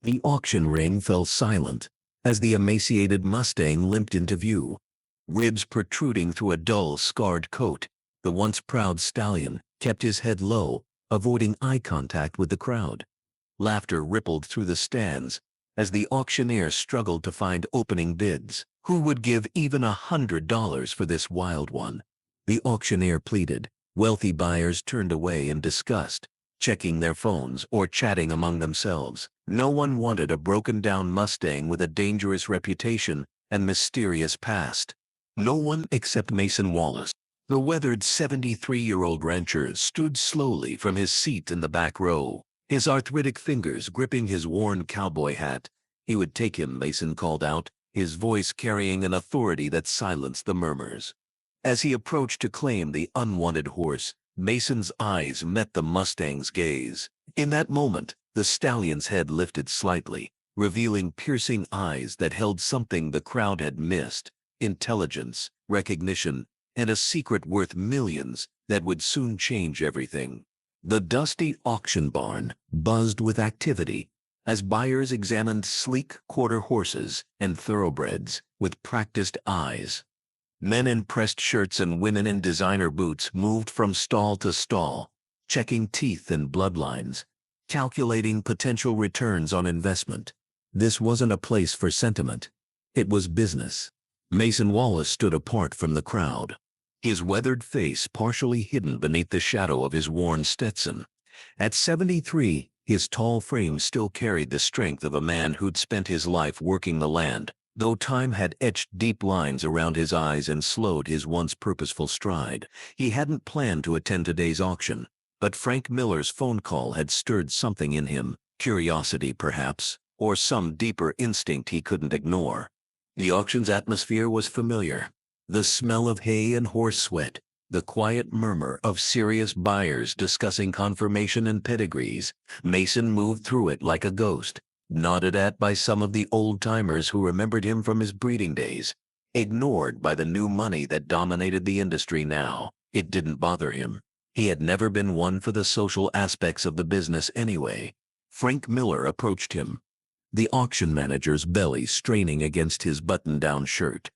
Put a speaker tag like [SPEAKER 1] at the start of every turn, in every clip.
[SPEAKER 1] The auction ring fell silent as the emaciated Mustang limped into view, ribs protruding through a dull, scarred coat. The once proud stallion kept his head low, avoiding eye contact with the crowd. Laughter rippled through the stands as the auctioneer struggled to find opening bids. Who would give even $100 for this wild one? The auctioneer pleaded. Wealthy buyers turned away in disgust, checking their phones or chatting among themselves. No one wanted a broken-down Mustang with a dangerous reputation and mysterious past. No one except Mason Wallace. The weathered 73-year-old rancher stood slowly from his seat in the back row, his arthritic fingers gripping his worn cowboy hat. "He would take him," Mason called out, his voice carrying an authority that silenced the murmurs. As he approached to claim the unwanted horse, Mason's eyes met the Mustang's gaze. In that moment, the stallion's head lifted slightly, revealing piercing eyes that held something the crowd had missed: intelligence, recognition, and a secret worth millions that would soon change everything. The dusty auction barn buzzed with activity as buyers examined sleek quarter horses and thoroughbreds with practiced eyes. Men in pressed shirts and women in designer boots moved from stall to stall, checking teeth and bloodlines, calculating potential returns on investment. This wasn't a place for sentiment. It was business. Mason Wallace stood apart from the crowd, his weathered face partially hidden beneath the shadow of his worn Stetson. At 73, his tall frame still carried the strength of a man who'd spent his life working the land, though time had etched deep lines around his eyes and slowed his once purposeful stride. He hadn't planned to attend today's auction, but Frank Miller's phone call had stirred something in him, curiosity perhaps, or some deeper instinct he couldn't ignore. The auction's atmosphere was familiar. The smell of hay and horse sweat, the quiet murmur of serious buyers discussing confirmation and pedigrees. Mason moved through it like a ghost, nodded at by some of the old-timers who remembered him from his breeding days, ignored by the new money that dominated the industry now. It didn't bother him. He had never been one for the social aspects of the business anyway. Frank Miller approached him, the auction manager's belly straining against his button-down shirt.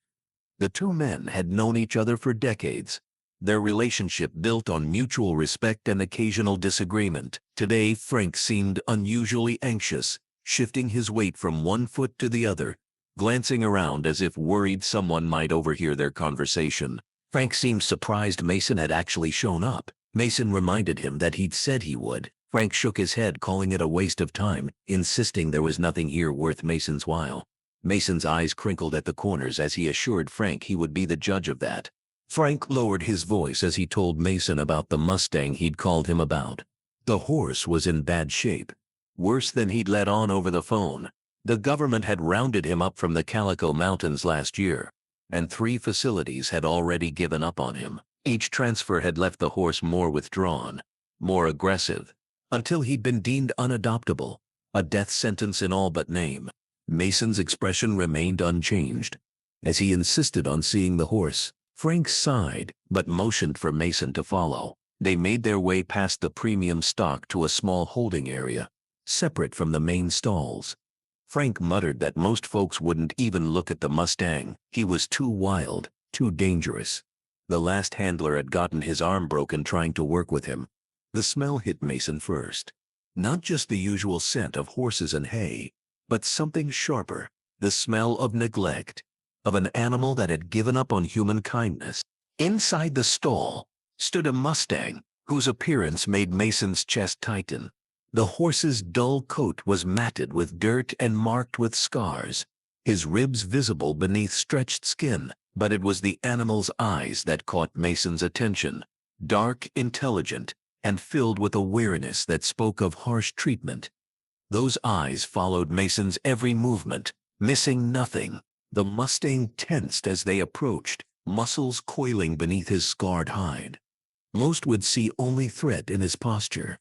[SPEAKER 1] The two men had known each other for decades, their relationship built on mutual respect and occasional disagreement. Today, Frank seemed unusually anxious, shifting his weight from one foot to the other, glancing around as if worried someone might overhear their conversation. Frank seemed surprised Mason had actually shown up. Mason reminded him that he'd said he would. Frank shook his head, calling it a waste of time, insisting there was nothing here worth Mason's while. Mason's eyes crinkled at the corners as he assured Frank he would be the judge of that. Frank lowered his voice as he told Mason about the Mustang he'd called him about. The horse was in bad shape, worse than he'd let on over the phone. The government had rounded him up from the Calico Mountains last year, and 3 facilities had already given up on him. Each transfer had left the horse more withdrawn, more aggressive, until he'd been deemed unadoptable, a death sentence in all but name. Mason's expression remained unchanged. As he insisted on seeing the horse, Frank sighed but motioned for Mason to follow. They made their way past the premium stock to a small holding area, separate from the main stalls. Frank muttered that most folks wouldn't even look at the Mustang. He was too wild, too dangerous. The last handler had gotten his arm broken trying to work with him. The smell hit Mason first. Not just the usual scent of horses and hay, but something sharper, the smell of neglect, of an animal that had given up on human kindness. Inside the stall stood a Mustang, whose appearance made Mason's chest tighten. The horse's dull coat was matted with dirt and marked with scars, his ribs visible beneath stretched skin. But it was the animal's eyes that caught Mason's attention, dark, intelligent, and filled with awareness that spoke of harsh treatment. Those eyes followed Mason's every movement, missing nothing. The Mustang tensed as they approached, muscles coiling beneath his scarred hide. Most would see only threat in his posture.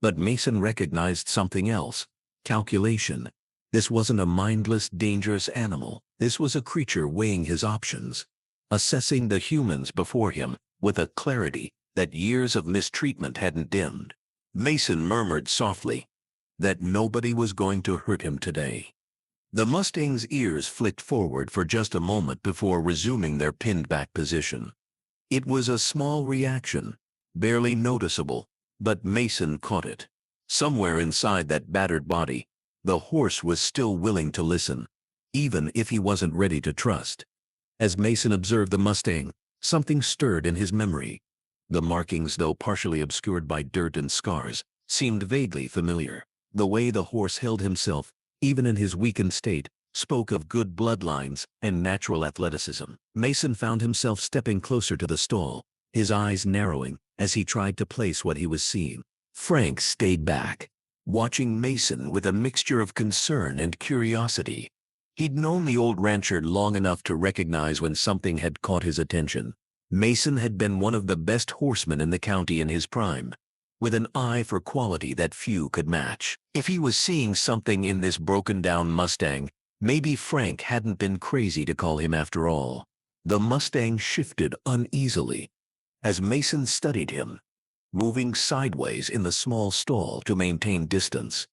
[SPEAKER 1] But Mason recognized something else: calculation. This wasn't a mindless, dangerous animal. This was a creature weighing his options, assessing the humans before him with a clarity that years of mistreatment hadn't dimmed. Mason murmured softly, that nobody was going to hurt him today. The Mustang's ears flicked forward for just a moment before resuming their pinned-back position. It was a small reaction, barely noticeable, but Mason caught it. Somewhere inside that battered body, the horse was still willing to listen, even if he wasn't ready to trust. As Mason observed the Mustang, something stirred in his memory. The markings, though partially obscured by dirt and scars, seemed vaguely familiar. The way the horse held himself, even in his weakened state, spoke of good bloodlines and natural athleticism. Mason found himself stepping closer to the stall, his eyes narrowing as he tried to place what he was seeing. Frank stayed back, watching Mason with a mixture of concern and curiosity. He'd known the old rancher long enough to recognize when something had caught his attention. Mason had been one of the best horsemen in the county in his prime, with an eye for quality that few could match. If he was seeing something in this broken-down Mustang, maybe Frank hadn't been crazy to call him after all. The Mustang shifted uneasily as Mason studied him, moving sideways in the small stall to maintain distance.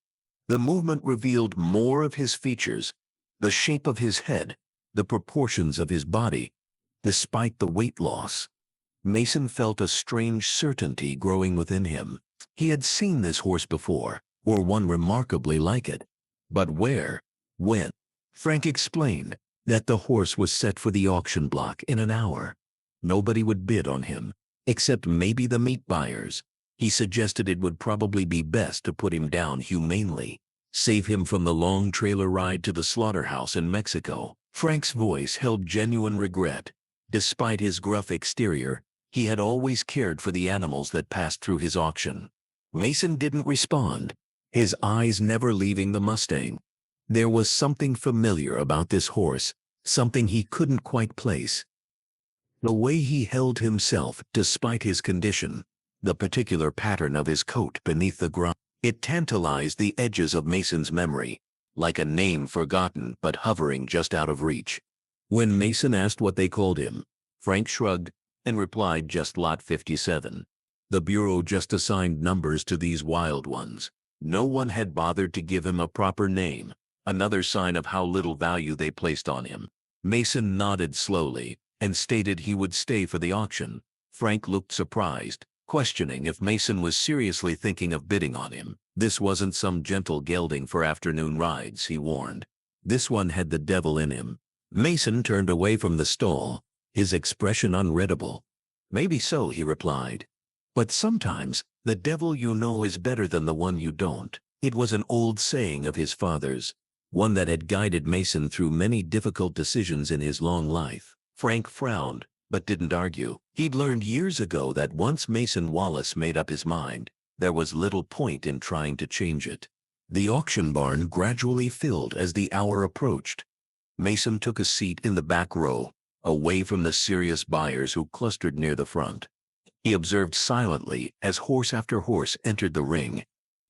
[SPEAKER 1] The movement revealed more of his features, the shape of his head, the proportions of his body. Despite the weight loss, Mason felt a strange certainty growing within him. He had seen this horse before, or one remarkably like it. But where? When? Frank explained that the horse was set for the auction block in an hour. Nobody would bid on him, except maybe the meat buyers. He suggested it would probably be best to put him down humanely, save him from the long trailer ride to the slaughterhouse in Mexico. Frank's voice held genuine regret. Despite his gruff exterior, he had always cared for the animals that passed through his auction. Mason didn't respond, his eyes never leaving the Mustang. There was something familiar about this horse, something he couldn't quite place. The way he held himself despite his condition, the particular pattern of his coat beneath the ground, it tantalized the edges of Mason's memory, like a name forgotten but hovering just out of reach. When Mason asked what they called him, Frank shrugged and replied just Lot 57. The Bureau just assigned numbers to these wild ones. No one had bothered to give him a proper name, another sign of how little value they placed on him. Mason nodded slowly and stated he would stay for the auction. Frank looked surprised, questioning if Mason was seriously thinking of bidding on him. This wasn't some gentle gelding for afternoon rides, he warned. This one had the devil in him. Mason turned away from the stall, his expression unreadable. Maybe so, he replied. But sometimes, the devil you know is better than the one you don't. It was an old saying of his father's, one that had guided Mason through many difficult decisions in his long life. Frank frowned, but didn't argue. He'd learned years ago that once Mason Wallace made up his mind, there was little point in trying to change it. The auction barn gradually filled as the hour approached. Mason took a seat in the back row, away from the serious buyers who clustered near the front. He observed silently as horse after horse entered the ring,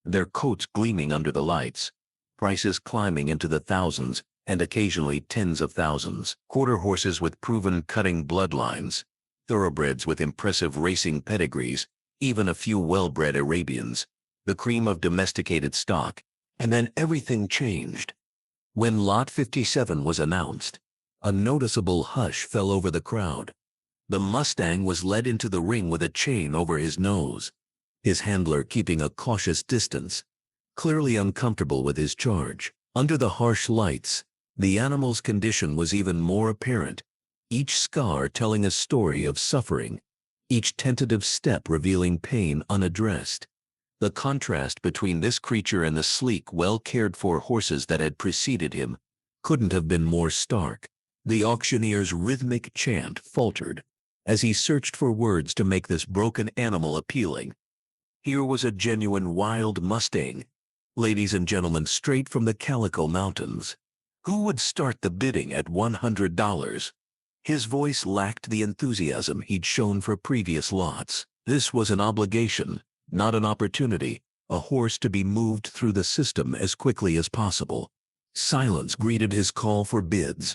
[SPEAKER 1] their coats gleaming under the lights, prices climbing into the thousands and occasionally tens of thousands. Quarter horses with proven cutting bloodlines, thoroughbreds with impressive racing pedigrees, even a few well-bred Arabians, the cream of domesticated stock. And then everything changed. When Lot 57 was announced, a noticeable hush fell over the crowd. The Mustang was led into the ring with a chain over his nose, his handler keeping a cautious distance, clearly uncomfortable with his charge. Under the harsh lights, the animal's condition was even more apparent, each scar telling a story of suffering, each tentative step revealing pain unaddressed. The contrast between this creature and the sleek, well-cared-for horses that had preceded him couldn't have been more stark. The auctioneer's rhythmic chant faltered as he searched for words to make this broken animal appealing. Here was a genuine wild Mustang, ladies and gentlemen, straight from the Calico Mountains. Who would start the bidding at $100? His voice lacked the enthusiasm he'd shown for previous lots. This was an obligation, not an opportunity, a horse to be moved through the system as quickly as possible. Silence greeted his call for bids.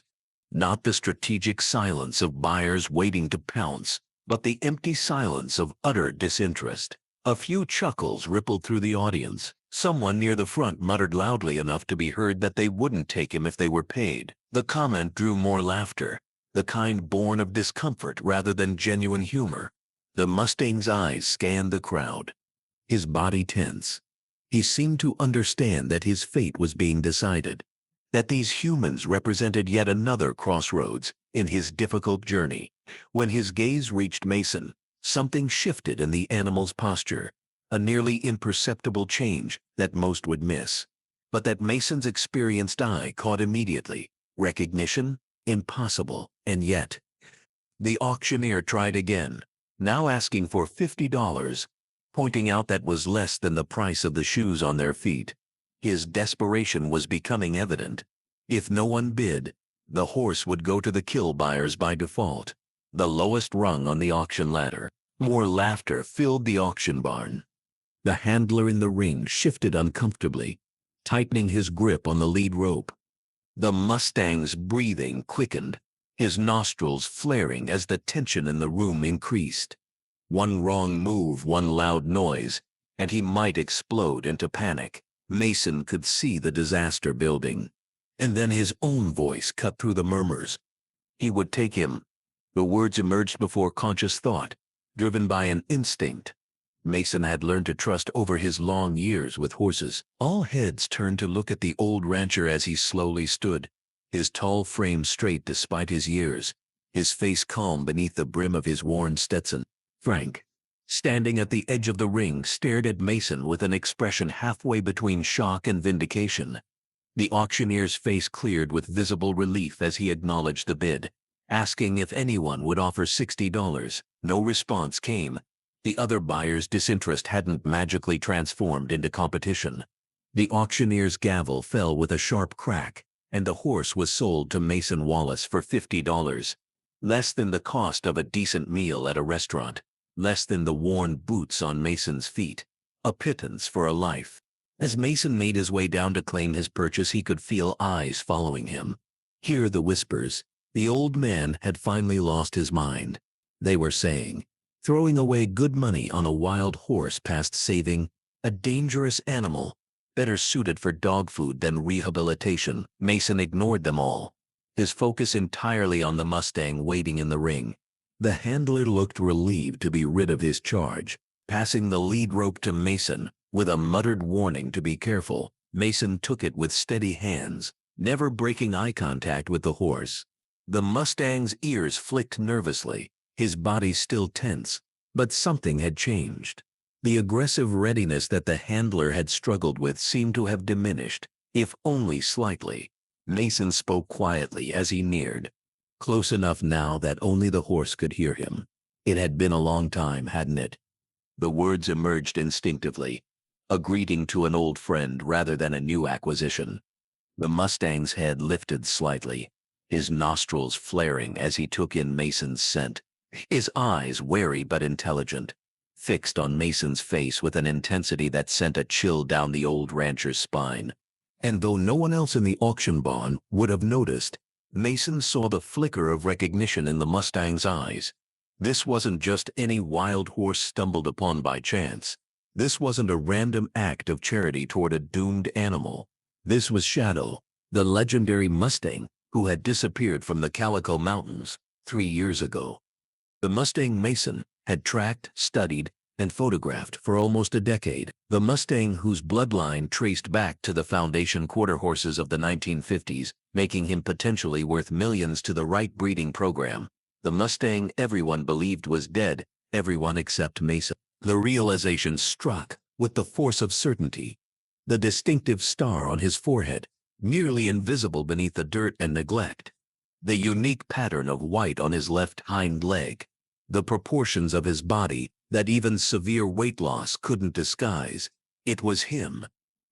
[SPEAKER 1] Not the strategic silence of buyers waiting to pounce, but the empty silence of utter disinterest. A few chuckles rippled through the audience. Someone near the front muttered loudly enough to be heard that they wouldn't take him if they were paid. The comment drew more laughter, the kind born of discomfort rather than genuine humor. The Mustang's eyes scanned the crowd, his body tense. He seemed to understand that his fate was being decided, that these humans represented yet another crossroads in his difficult journey. When his gaze reached Mason, something shifted in the animal's posture, a nearly imperceptible change that most would miss, but that Mason's experienced eye caught immediately. Recognition? Impossible. And yet, the auctioneer tried again, now asking for $50, pointing out that was less than the price of the shoes on their feet. His desperation was becoming evident. If no one bid, the horse would go to the kill buyers by default, the lowest rung on the auction ladder. More laughter filled the auction barn. The handler in the ring shifted uncomfortably, tightening his grip on the lead rope. The Mustang's breathing quickened, his nostrils flaring as the tension in the room increased. One wrong move, one loud noise, and he might explode into panic. Mason could see the disaster building. And then his own voice cut through the murmurs. He would take him. The words emerged before conscious thought, driven by an instinct. Mason had learned to trust over his long years with horses. All heads turned to look at the old rancher as he slowly stood, his tall frame straight despite his years, his face calm beneath the brim of his worn Stetson. Frank, standing at the edge of the ring, stared at Mason with an expression halfway between shock and vindication. The auctioneer's face cleared with visible relief as he acknowledged the bid, asking if anyone would offer $60. No response came. The other buyers' disinterest hadn't magically transformed into competition. The auctioneer's gavel fell with a sharp crack, and the horse was sold to Mason Wallace for $50. Less than the cost of a decent meal at a restaurant. Less than the worn boots on Mason's feet. A pittance for a life. As Mason made his way down to claim his purchase, he could feel eyes following him. Hear the whispers. The old man had finally lost his mind. They were saying, throwing away good money on a wild horse past saving, a dangerous animal, better suited for dog food than rehabilitation. Mason ignored them all, his focus entirely on the Mustang waiting in the ring. The handler looked relieved to be rid of his charge, passing the lead rope to Mason, with a muttered warning to be careful. Mason took it with steady hands, never breaking eye contact with the horse. The Mustang's ears flicked nervously, his body still tense, but something had changed. The aggressive readiness that the handler had struggled with seemed to have diminished, if only slightly. Mason spoke quietly as he neared, close enough now that only the horse could hear him. It had been a long time, hadn't it? The words emerged instinctively, a greeting to an old friend rather than a new acquisition. The Mustang's head lifted slightly, his nostrils flaring as he took in Mason's scent, his eyes wary but intelligent, fixed on Mason's face with an intensity that sent a chill down the old rancher's spine. And though no one else in the auction barn would have noticed, Mason saw the flicker of recognition in the Mustang's eyes. This wasn't just any wild horse stumbled upon by chance. This wasn't a random act of charity toward a doomed animal. This was Shadow, the legendary Mustang who had disappeared from the Calico Mountains 3 years ago. The Mustang Mason had tracked, studied, and photographed for almost a decade. The Mustang whose bloodline traced back to the foundation quarter horses of the 1950s, making him potentially worth millions to the right breeding program. The Mustang everyone believed was dead, everyone except Mason. The realization struck with the force of certainty. The distinctive star on his forehead, nearly invisible beneath the dirt and neglect. The unique pattern of white on his left hind leg. The proportions of his body that even severe weight loss couldn't disguise. It was him.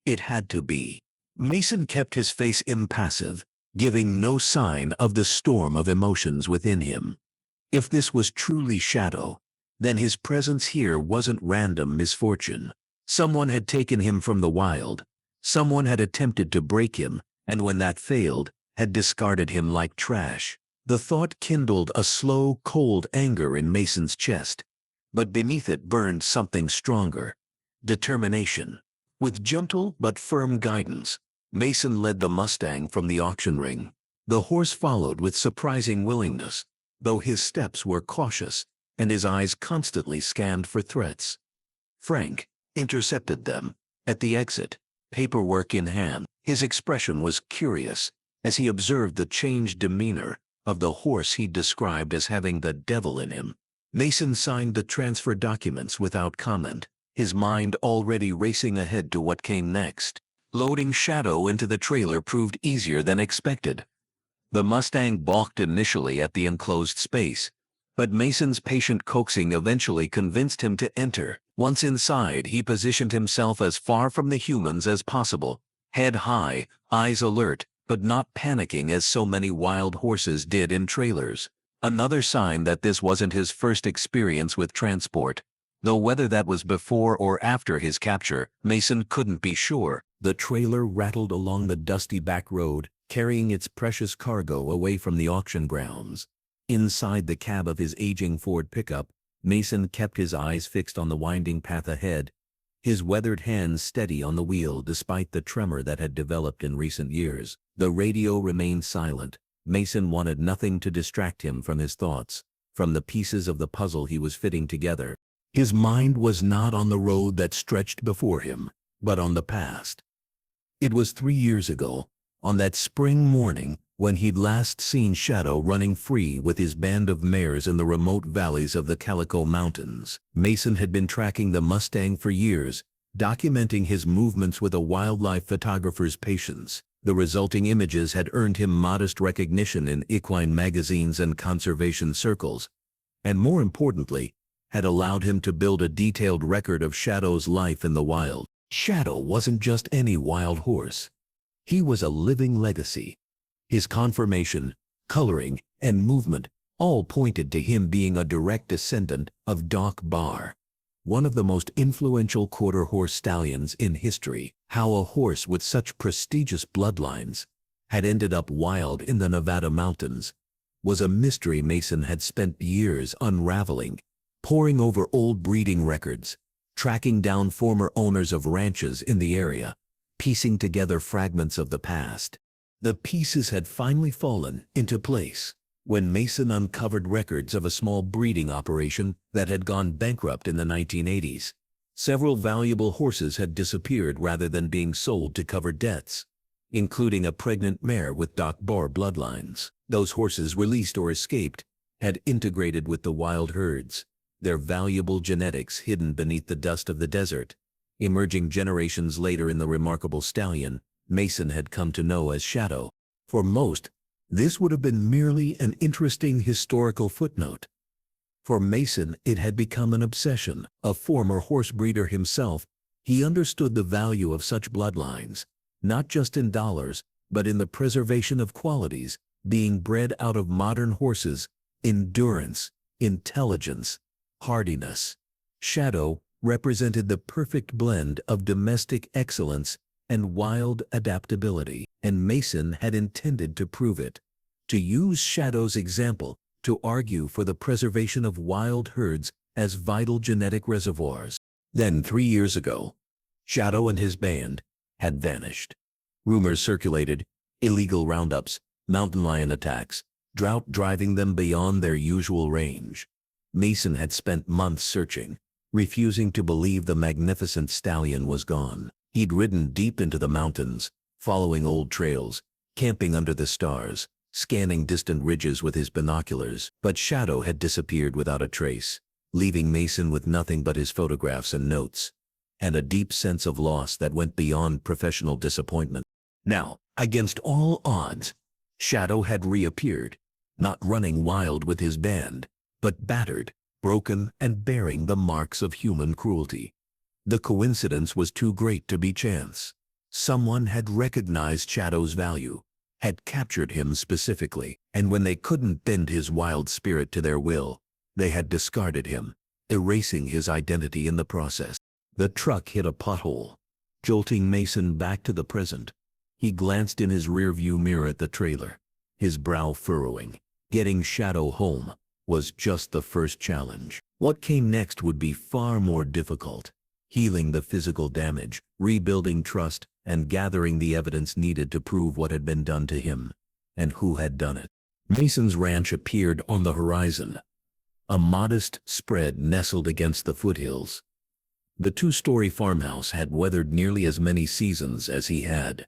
[SPEAKER 1] It had to be. Mason kept his face impassive, giving no sign of the storm of emotions within him. If this was truly Shadow, then his presence here wasn't random misfortune. Someone had taken him from the wild. Someone had attempted to break him, and when that failed, had discarded him like trash. The thought kindled a slow, cold anger in Mason's chest. But beneath it burned something stronger: determination. With gentle but firm guidance, Mason led the Mustang from the auction ring. The horse followed with surprising willingness, though his steps were cautious and his eyes constantly scanned for threats. Frank intercepted them at the exit, paperwork in hand. His expression was curious as he observed the changed demeanor of the horse he described as having the devil in him. Mason signed the transfer documents without comment, his mind already racing ahead to what came next. Loading Shadow into the trailer proved easier than expected. The Mustang balked initially at the enclosed space, but Mason's patient coaxing eventually convinced him to enter. Once inside, he positioned himself as far from the humans as possible, head high, eyes alert, but not panicking as so many wild horses did in trailers. Another sign that this wasn't his first experience with transport, though whether that was before or after his capture, Mason couldn't be sure. The trailer rattled along the dusty back road, carrying its precious cargo away from the auction grounds. Inside the cab of his aging Ford pickup, Mason kept his eyes fixed on the winding path ahead, his weathered hands steady on the wheel despite the tremor that had developed in recent years. The radio remained silent. Mason wanted nothing to distract him from his thoughts, from the pieces of the puzzle he was fitting together. His mind was not on the road that stretched before him, but on the past. It was 3 years ago, on that spring morning, when he'd last seen Shadow running free with his band of mares in the remote valleys of the Calico Mountains. Mason had been tracking the Mustang for years, documenting his movements with a wildlife photographer's patience. The resulting images had earned him modest recognition in equine magazines and conservation circles, and more importantly, had allowed him to build a detailed record of Shadow's life in the wild. Shadow wasn't just any wild horse. He was a living legacy. His conformation, coloring, and movement all pointed to him being a direct descendant of Doc Barr, one of the most influential quarter horse stallions in history. How a horse with such prestigious bloodlines had ended up wild in the Nevada mountains was a mystery Mason had spent years unraveling, poring over old breeding records, tracking down former owners of ranches in the area, piecing together fragments of the past. The pieces had finally fallen into place when Mason uncovered records of a small breeding operation that had gone bankrupt in the 1980s. Several valuable horses had disappeared rather than being sold to cover debts, including a pregnant mare with Doc Barr bloodlines. Those horses, released or escaped, had integrated with the wild herds, their valuable genetics hidden beneath the dust of the desert, emerging generations later in the remarkable stallion Mason had come to know as Shadow. For most, this would have been merely an interesting historical footnote. For Mason, it had become an obsession. A former horse breeder himself, he understood the value of such bloodlines, not just in dollars, but in the preservation of qualities being bred out of modern horses: endurance, intelligence, hardiness. Shadow represented the perfect blend of domestic excellence and wild adaptability, and Mason had intended to prove it, to use Shadow's example to argue for the preservation of wild herds as vital genetic reservoirs. Then 3 years ago, Shadow and his band had vanished. Rumors circulated: illegal roundups, mountain lion attacks, drought driving them beyond their usual range. Mason had spent months searching, refusing to believe the magnificent stallion was gone. He'd ridden deep into the mountains, following old trails, camping under the stars, scanning distant ridges with his binoculars. But Shadow had disappeared without a trace, leaving Mason with nothing but his photographs and notes, and a deep sense of loss that went beyond professional disappointment. Now, against all odds, Shadow had reappeared, not running wild with his band, but battered, broken, and bearing the marks of human cruelty. The coincidence was too great to be chance. Someone had recognized Shadow's value, had captured him specifically, and when they couldn't bend his wild spirit to their will, they had discarded him, erasing his identity in the process. The truck hit a pothole, jolting Mason back to the present. He glanced in his rearview mirror at the trailer, his brow furrowing. Getting Shadow home was just the first challenge. What came next would be far more difficult. Healing the physical damage, rebuilding trust, and gathering the evidence needed to prove what had been done to him, and who had done it. Mason's ranch appeared on the horizon, a modest spread nestled against the foothills. The two-story farmhouse had weathered nearly as many seasons as he had.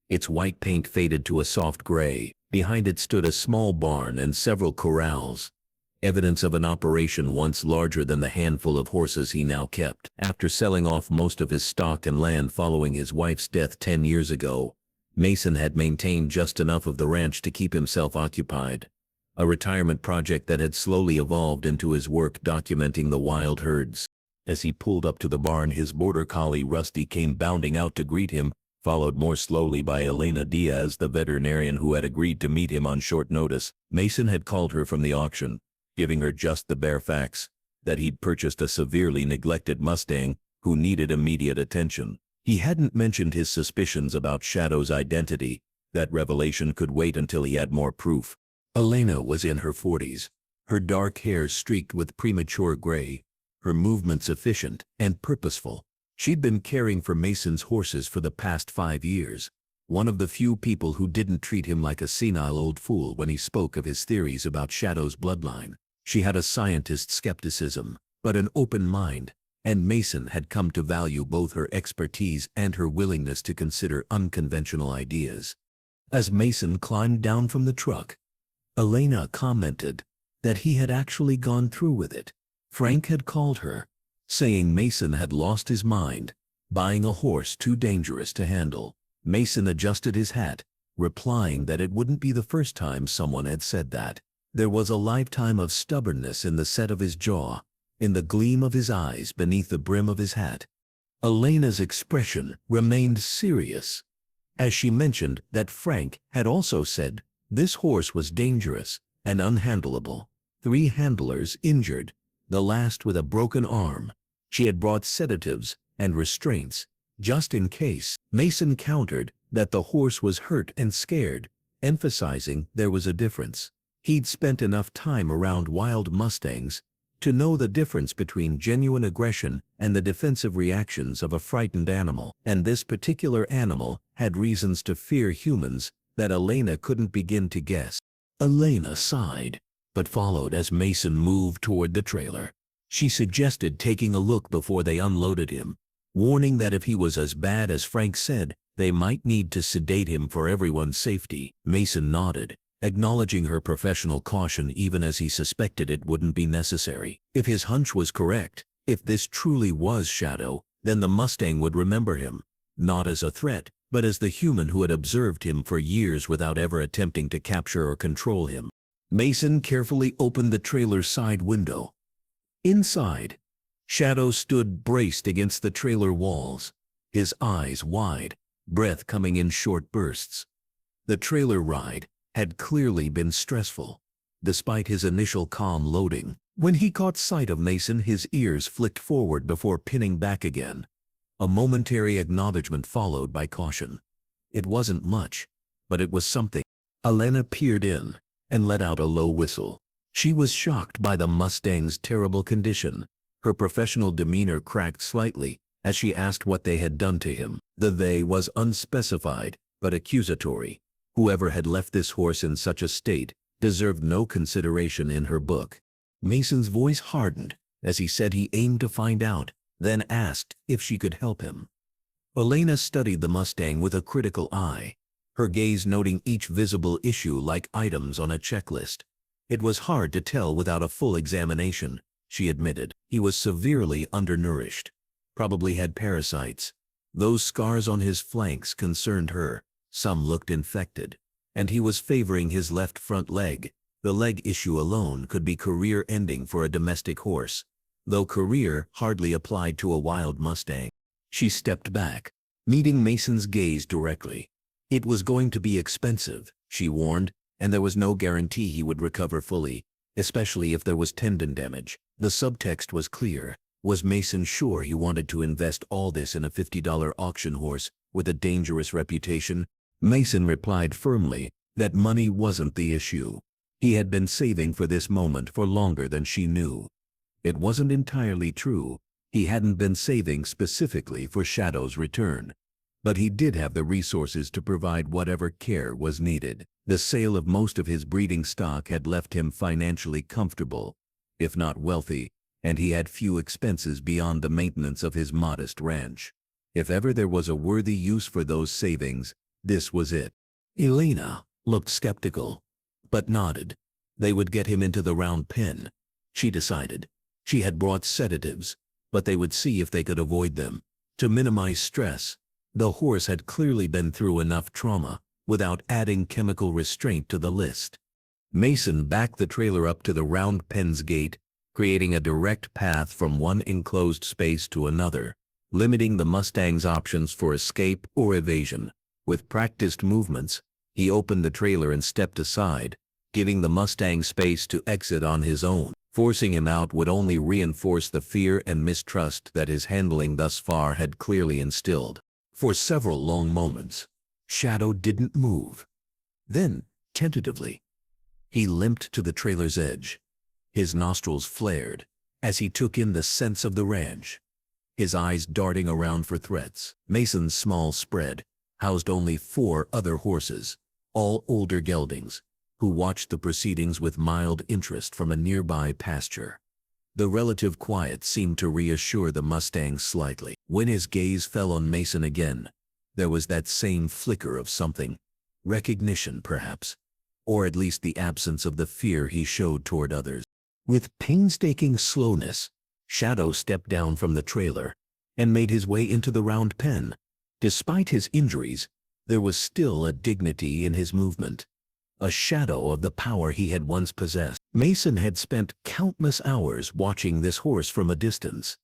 [SPEAKER 1] Its white paint faded to a soft gray. Behind it stood a small barn and several corrals, evidence of an operation once larger than the handful of horses he now kept. After selling off most of his stock and land following his wife's death 10 years ago, Mason had maintained just enough of the ranch to keep himself occupied, a retirement project that had slowly evolved into his work documenting the wild herds. As he pulled up to the barn, his border collie Rusty came bounding out to greet him, followed more slowly by Elena Diaz, the veterinarian who had agreed to meet him on short notice. Mason had called her from the auction, giving her just the bare facts, that he'd purchased a severely neglected Mustang who needed immediate attention. He hadn't mentioned his suspicions about Shadow's identity. That revelation could wait until he had more proof. Elena was in her 40s, her dark hair streaked with premature gray, her movements efficient and purposeful. She'd been caring for Mason's horses for the past 5 years, one of the few people who didn't treat him like a senile old fool when he spoke of his theories about Shadow's bloodline. She had a scientist's skepticism, but an open mind, and Mason had come to value both her expertise and her willingness to consider unconventional ideas. As Mason climbed down from the truck, Elena commented that he had actually gone through with it. Frank had called her, saying Mason had lost his mind, buying a horse too dangerous to handle. Mason adjusted his hat, replying that it wouldn't be the first time someone had said that. There was a lifetime of stubbornness in the set of his jaw, in the gleam of his eyes beneath the brim of his hat. Elena's expression remained serious, as she mentioned that Frank had also said this horse was dangerous and unhandleable. 3 handlers injured, the last with a broken arm. She had brought sedatives and restraints, just in case. Mason countered that the horse was hurt and scared, emphasizing there was a difference. He'd spent enough time around wild Mustangs to know the difference between genuine aggression and the defensive reactions of a frightened animal. And this particular animal had reasons to fear humans that Elena couldn't begin to guess. Elena sighed, but followed as Mason moved toward the trailer. She suggested taking a look before they unloaded him, warning that if he was as bad as Frank said, they might need to sedate him for everyone's safety. Mason nodded, acknowledging her professional caution even as he suspected it wouldn't be necessary. If his hunch was correct, if this truly was Shadow, then the Mustang would remember him, not as a threat, but as the human who had observed him for years without ever attempting to capture or control him. Mason carefully opened the trailer's side window. Inside, Shadow stood braced against the trailer walls, his eyes wide, breath coming in short bursts. The trailer ride had clearly been stressful, despite his initial calm loading. When he caught sight of Mason, his ears flicked forward before pinning back again. A momentary acknowledgement followed by caution. It wasn't much, but it was something. Elena peered in and let out a low whistle. She was shocked by the Mustang's terrible condition. Her professional demeanor cracked slightly as she asked what they had done to him. The "they" was unspecified, but accusatory. Whoever had left this horse in such a state deserved no consideration in her book. Mason's voice hardened as he said he aimed to find out, then asked if she could help him. Elena studied the Mustang with a critical eye, her gaze noting each visible issue like items on a checklist. It was hard to tell without a full examination, she admitted. He was severely undernourished, probably had parasites. Those scars on his flanks concerned her. Some looked infected, and he was favoring his left front leg. The leg issue alone could be career-ending for a domestic horse, though career hardly applied to a wild Mustang. She stepped back, meeting Mason's gaze directly. It was going to be expensive, she warned, and there was no guarantee he would recover fully, especially if there was tendon damage. The subtext was clear. Was Mason sure he wanted to invest all this in a $50 auction horse with a dangerous reputation? Mason replied firmly that money wasn't the issue. He had been saving for this moment for longer than she knew. It wasn't entirely true. He hadn't been saving specifically for Shadow's return. But he did have the resources to provide whatever care was needed. The sale of most of his breeding stock had left him financially comfortable, if not wealthy, and he had few expenses beyond the maintenance of his modest ranch. If ever there was a worthy use for those savings, this was it. Elena looked skeptical, but nodded. They would get him into the round pen, she decided. She had brought sedatives, but they would see if they could avoid them. To minimize stress, the horse had clearly been through enough trauma, without adding chemical restraint to the list. Mason backed the trailer up to the round pen's gate, creating a direct path from one enclosed space to another, limiting the Mustang's options for escape or evasion. With practiced movements, he opened the trailer and stepped aside, giving the Mustang space to exit on his own. Forcing him out would only reinforce the fear and mistrust that his handling thus far had clearly instilled. For several long moments, Shadow didn't move. Then, tentatively, he limped to the trailer's edge. His nostrils flared as he took in the scents of the ranch, his eyes darting around for threats. Mason's small spread housed only 4 other horses, all older geldings, who watched the proceedings with mild interest from a nearby pasture. The relative quiet seemed to reassure the Mustang slightly. When his gaze fell on Mason again, there was that same flicker of something, recognition perhaps, or at least the absence of the fear he showed toward others. With painstaking slowness, Shadow stepped down from the trailer and made his way into the round pen. Despite his injuries, there was still a dignity in his movement, a shadow of the power he had once possessed. Mason had spent countless hours watching this horse from a distance,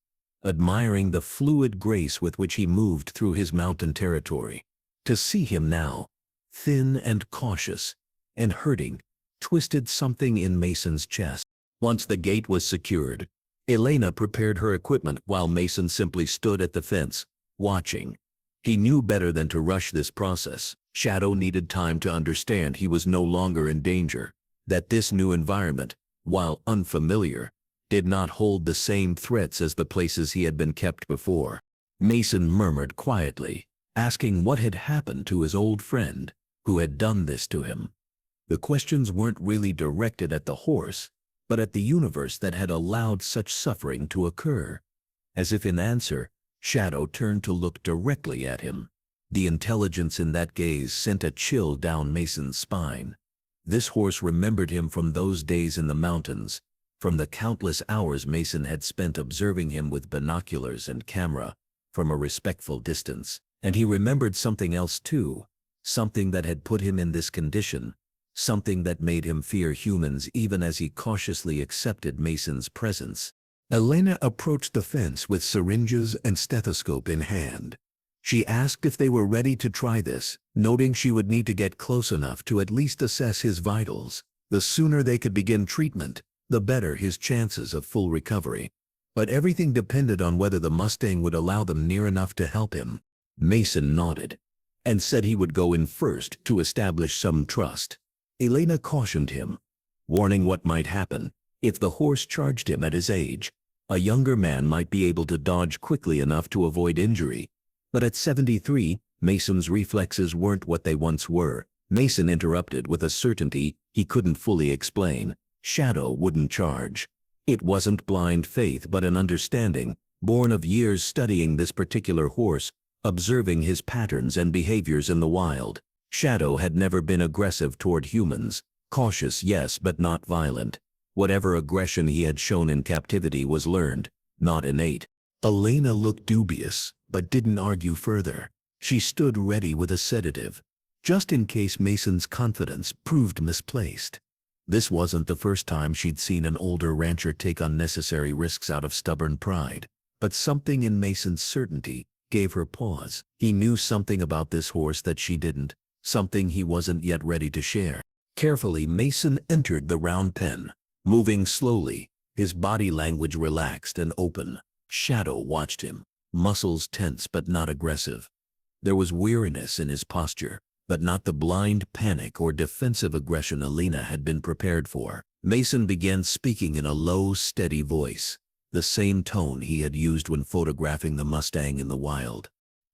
[SPEAKER 1] admiring the fluid grace with which he moved through his mountain territory. To see him now, thin and cautious, and hurting, twisted something in Mason's chest. Once the gate was secured, Elena prepared her equipment while Mason simply stood at the fence, watching. He knew better than to rush this process. Shadow needed time to understand he was no longer in danger, that this new environment, while unfamiliar, did not hold the same threats as the places he had been kept before. Mason murmured quietly, asking what had happened to his old friend, who had done this to him. The questions weren't really directed at the horse, but at the universe that had allowed such suffering to occur. As if in answer, Shadow turned to look directly at him. The intelligence in that gaze sent a chill down Mason's spine. This horse remembered him from those days in the mountains, from the countless hours Mason had spent observing him with binoculars and camera, from a respectful distance. And he remembered something else too, something that had put him in this condition, something that made him fear humans even as he cautiously accepted Mason's presence. Elena approached the fence with syringes and stethoscope in hand. She asked if they were ready to try this, noting she would need to get close enough to at least assess his vitals. The sooner they could begin treatment, the better his chances of full recovery. But everything depended on whether the Mustang would allow them near enough to help him. Mason nodded, and said he would go in first to establish some trust. Elena cautioned him, warning what might happen if the horse charged him at his age. A younger man might be able to dodge quickly enough to avoid injury. But at 73, Mason's reflexes weren't what they once were. Mason interrupted with a certainty he couldn't fully explain. Shadow wouldn't charge. It wasn't blind faith but an understanding, born of years studying this particular horse, observing his patterns and behaviors in the wild. Shadow had never been aggressive toward humans. Cautious, yes, but not violent. Whatever aggression he had shown in captivity was learned, not innate. Elena looked dubious, but didn't argue further. She stood ready with a sedative, just in case Mason's confidence proved misplaced. This wasn't the first time she'd seen an older rancher take unnecessary risks out of stubborn pride, but something in Mason's certainty gave her pause. He knew something about this horse that she didn't, something he wasn't yet ready to share. Carefully, Mason entered the round pen, moving slowly, his body language relaxed and open. Shadow watched him, muscles tense but not aggressive. There was weariness in his posture, but not the blind panic or defensive aggression Elena had been prepared for. Mason began speaking in a low, steady voice, the same tone he had used when photographing the Mustang in the wild.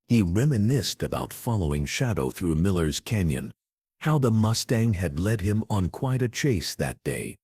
[SPEAKER 1] He reminisced about following Shadow through Miller's Canyon, how the Mustang had led him on quite a chase that day.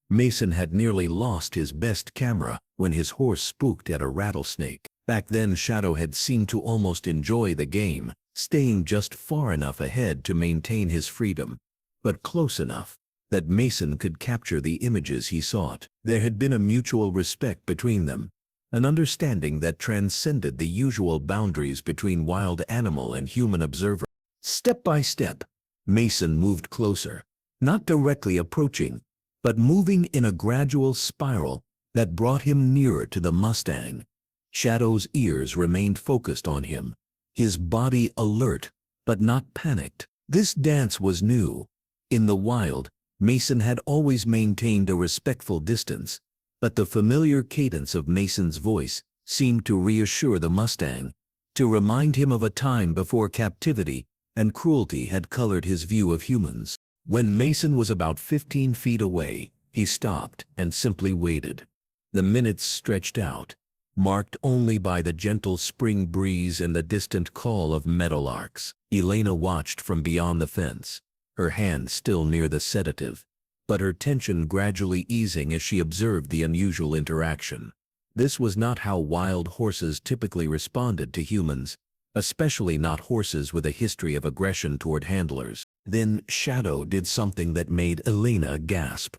[SPEAKER 1] Mason had nearly lost his best camera when his horse spooked at a rattlesnake. Back then Shadow had seemed to almost enjoy the game, staying just far enough ahead to maintain his freedom, but close enough that Mason could capture the images he sought. There had been a mutual respect between them, an understanding that transcended the usual boundaries between wild animal and human observer. Step by step, Mason moved closer, not directly approaching, but moving in a gradual spiral that brought him nearer to the Mustang. Shadow's ears remained focused on him, his body alert, but not panicked. This dance was new. In the wild, Mason had always maintained a respectful distance, but the familiar cadence of Mason's voice seemed to reassure the Mustang, to remind him of a time before captivity and cruelty had colored his view of humans. When Mason was about 15 feet away, he stopped and simply waited. The minutes stretched out, marked only by the gentle spring breeze and the distant call of meadowlarks. Elena watched from beyond the fence, her hand still near the sedative, but her tension gradually easing as she observed the unusual interaction. This was not how wild horses typically responded to humans, especially not horses with a history of aggression toward handlers. Then Shadow did something that made Elena gasp.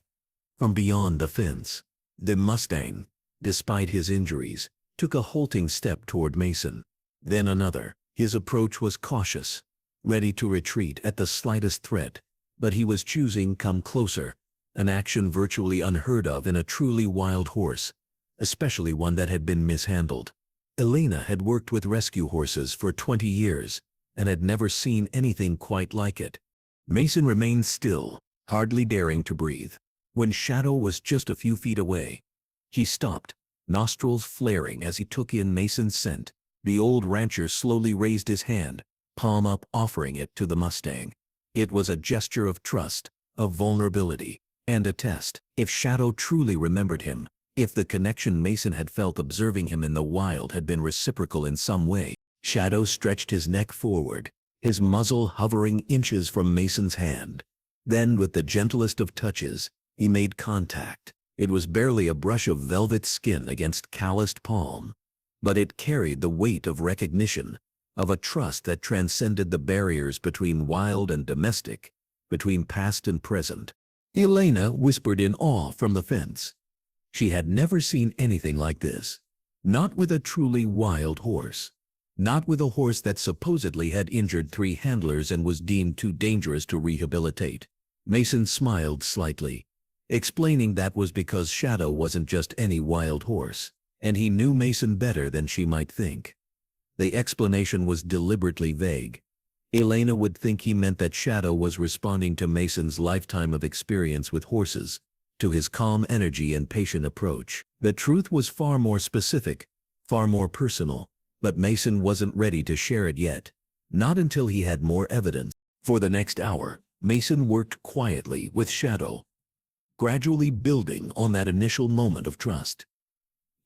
[SPEAKER 1] From beyond the fence, the Mustang, despite his injuries, took a halting step toward Mason. Then another. His approach was cautious, ready to retreat at the slightest threat, but he was choosing come closer, an action virtually unheard of in a truly wild horse, especially one that had been mishandled. Elena had worked with rescue horses for 20 years and had never seen anything quite like it. Mason remained still, hardly daring to breathe. When Shadow was just a few feet away, he stopped, nostrils flaring as he took in Mason's scent. The old rancher slowly raised his hand, palm up, offering it to the Mustang. It was a gesture of trust, of vulnerability, and a test. If Shadow truly remembered him, if the connection Mason had felt observing him in the wild had been reciprocal in some way. Shadow stretched his neck forward, his muzzle hovering inches from Mason's hand. Then, with the gentlest of touches, he made contact. It was barely a brush of velvet skin against calloused palm, but it carried the weight of recognition, of a trust that transcended the barriers between wild and domestic, between past and present. Elena whispered in awe from the fence. She had never seen anything like this. Not with a truly wild horse. Not with a horse that supposedly had injured 3 handlers and was deemed too dangerous to rehabilitate. Mason smiled slightly, explaining that was because Shadow wasn't just any wild horse, and he knew Mason better than she might think. The explanation was deliberately vague. Elena would think he meant that Shadow was responding to Mason's lifetime of experience with horses, to his calm energy and patient approach. The truth was far more specific, far more personal, but Mason wasn't ready to share it yet, not until he had more evidence. For the next hour, Mason worked quietly with Shadow, gradually building on that initial moment of trust.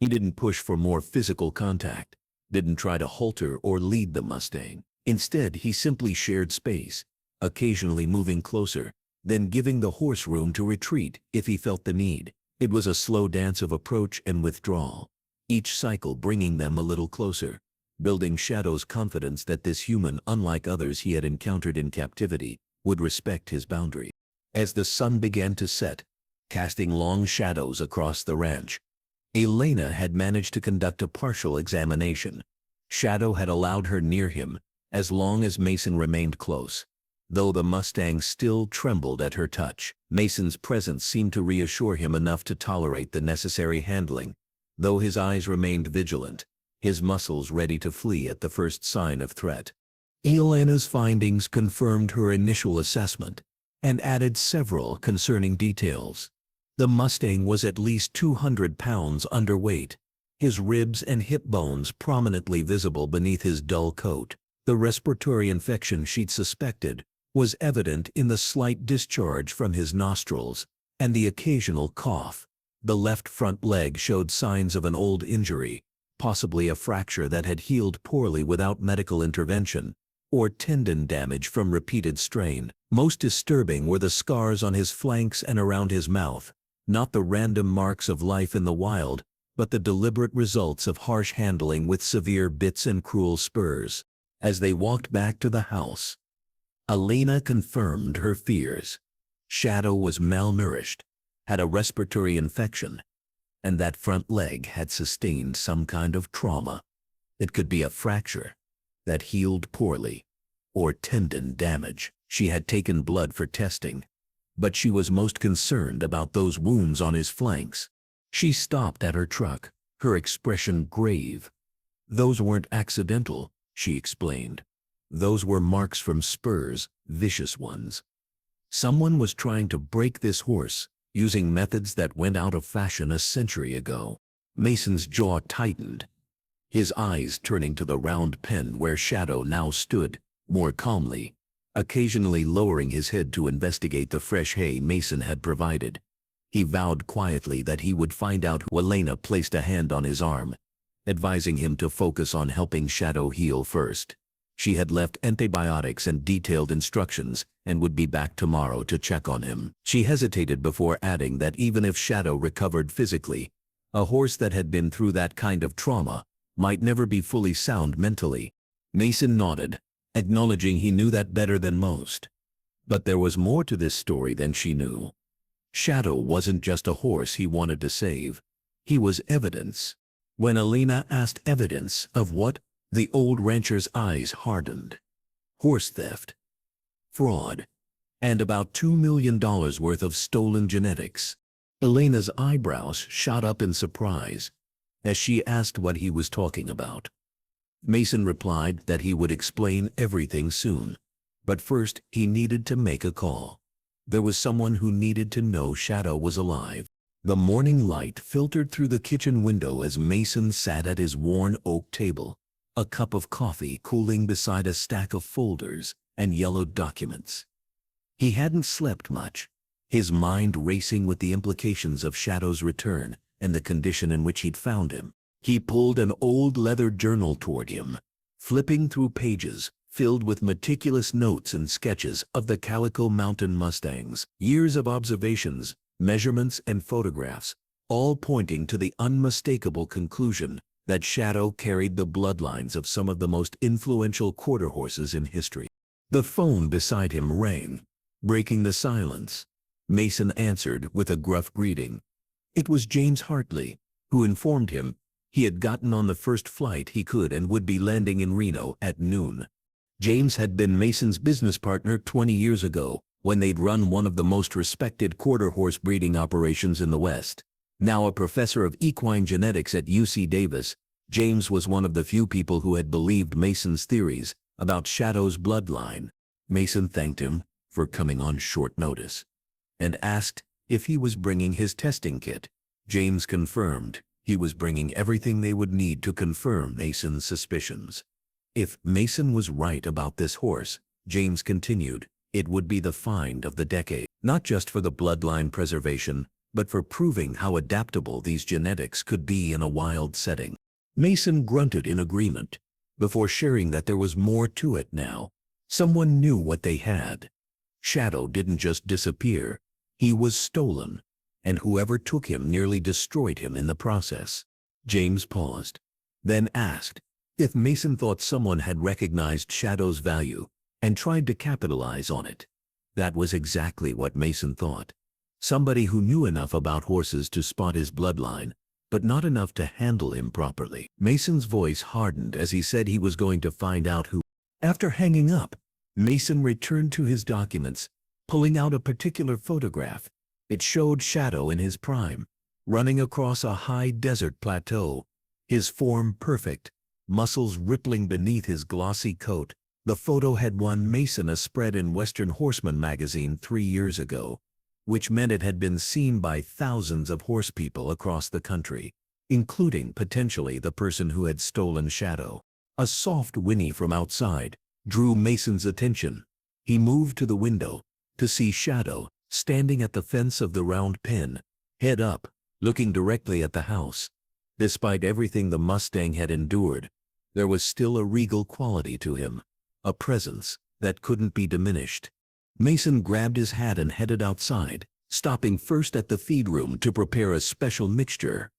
[SPEAKER 1] He didn't push for more physical contact, didn't try to halter or lead the Mustang. Instead, he simply shared space, occasionally moving closer, then giving the horse room to retreat if he felt the need. It was a slow dance of approach and withdrawal, each cycle bringing them a little closer, building Shadow's confidence that this human, unlike others he had encountered in captivity, would respect his boundary. As the sun began to set, casting long shadows across the ranch, Elena had managed to conduct a partial examination. Shadow had allowed her near him, as long as Mason remained close. Though the Mustang still trembled at her touch, Mason's presence seemed to reassure him enough to tolerate the necessary handling, though his eyes remained vigilant, his muscles ready to flee at the first sign of threat. Elena's findings confirmed her initial assessment, and added several concerning details. The Mustang was at least 200 pounds underweight, his ribs and hip bones prominently visible beneath his dull coat. The respiratory infection she'd suspected was evident in the slight discharge from his nostrils and the occasional cough. The left front leg showed signs of an old injury, possibly a fracture that had healed poorly without medical intervention, or tendon damage from repeated strain. Most disturbing were the scars on his flanks and around his mouth, not the random marks of life in the wild, but the deliberate results of harsh handling with severe bits and cruel spurs. As they walked back to the house, Elena confirmed her fears. Shadow was malnourished, had a respiratory infection, and that front leg had sustained some kind of trauma. It could be a fracture that healed poorly, or tendon damage. She had taken blood for testing, but she was most concerned about those wounds on his flanks. She stopped at her truck, her expression grave. "Those weren't accidental," she explained. "Those were marks from spurs, vicious ones. Someone was trying to break this horse, using methods that went out of fashion a century ago." Mason's jaw tightened, his eyes turning to the round pen where Shadow now stood, more calmly, occasionally lowering his head to investigate the fresh hay Mason had provided. He vowed quietly that he would find out who. Elena placed a hand on his arm, advising him to focus on helping Shadow heal first. She had left antibiotics and detailed instructions and would be back tomorrow to check on him. She hesitated before adding that even if Shadow recovered physically, a horse that had been through that kind of trauma might never be fully sound mentally. Mason nodded, acknowledging he knew that better than most. But there was more to this story than she knew. Shadow wasn't just a horse he wanted to save. He was evidence. When Elena asked evidence of what, the old rancher's eyes hardened. Horse theft, fraud, and about $2 million worth of stolen genetics. Elena's eyebrows shot up in surprise as she asked what he was talking about. Mason replied that he would explain everything soon, but first he needed to make a call. There was someone who needed to know Shadow was alive. The morning light filtered through the kitchen window as Mason sat at his worn oak table, a cup of coffee cooling beside a stack of folders and yellowed documents. He hadn't slept much, his mind racing with the implications of Shadow's return and the condition in which he'd found him. He pulled an old leather journal toward him, flipping through pages filled with meticulous notes and sketches of the Calico Mountain Mustangs, years of observations, measurements, and photographs, all pointing to the unmistakable conclusion that Shadow carried the bloodlines of some of the most influential quarter horses in history. The phone beside him rang, breaking the silence. Mason answered with a gruff greeting. It was James Hartley, who informed him he had gotten on the first flight he could and would be landing in Reno at noon. James had been Mason's business partner 20 years ago, when they'd run one of the most respected quarter horse breeding operations in the West. Now a professor of equine genetics at UC Davis, James was one of the few people who had believed Mason's theories about Shadow's bloodline. Mason thanked him for coming on short notice and asked if he was bringing his testing kit. James confirmed he was bringing everything they would need to confirm Mason's suspicions. If Mason was right about this horse, James continued, it would be the find of the decade, not just for the bloodline preservation, but for proving how adaptable these genetics could be in a wild setting. Mason grunted in agreement, before sharing that there was more to it now. Someone knew what they had. Shadow didn't just disappear, he was stolen, and whoever took him nearly destroyed him in the process. James paused, then asked if Mason thought someone had recognized Shadow's value and tried to capitalize on it. That was exactly what Mason thought. Somebody who knew enough about horses to spot his bloodline, but not enough to handle him properly. Mason's voice hardened as he said he was going to find out who. After hanging up, Mason returned to his documents, pulling out a particular photograph. It showed Shadow in his prime, running across a high desert plateau, his form perfect, muscles rippling beneath his glossy coat. The photo had won Mason a spread in Western Horseman magazine 3 years ago, which meant it had been seen by thousands of horse people across the country, including potentially the person who had stolen Shadow. A soft whinny from outside drew Mason's attention. He moved to the window to see Shadow standing at the fence of the round pen, head up, looking directly at the house. Despite everything the Mustang had endured, there was still a regal quality to him, a presence that couldn't be diminished. Mason grabbed his hat and headed outside, stopping first at the feed room to prepare a special mixture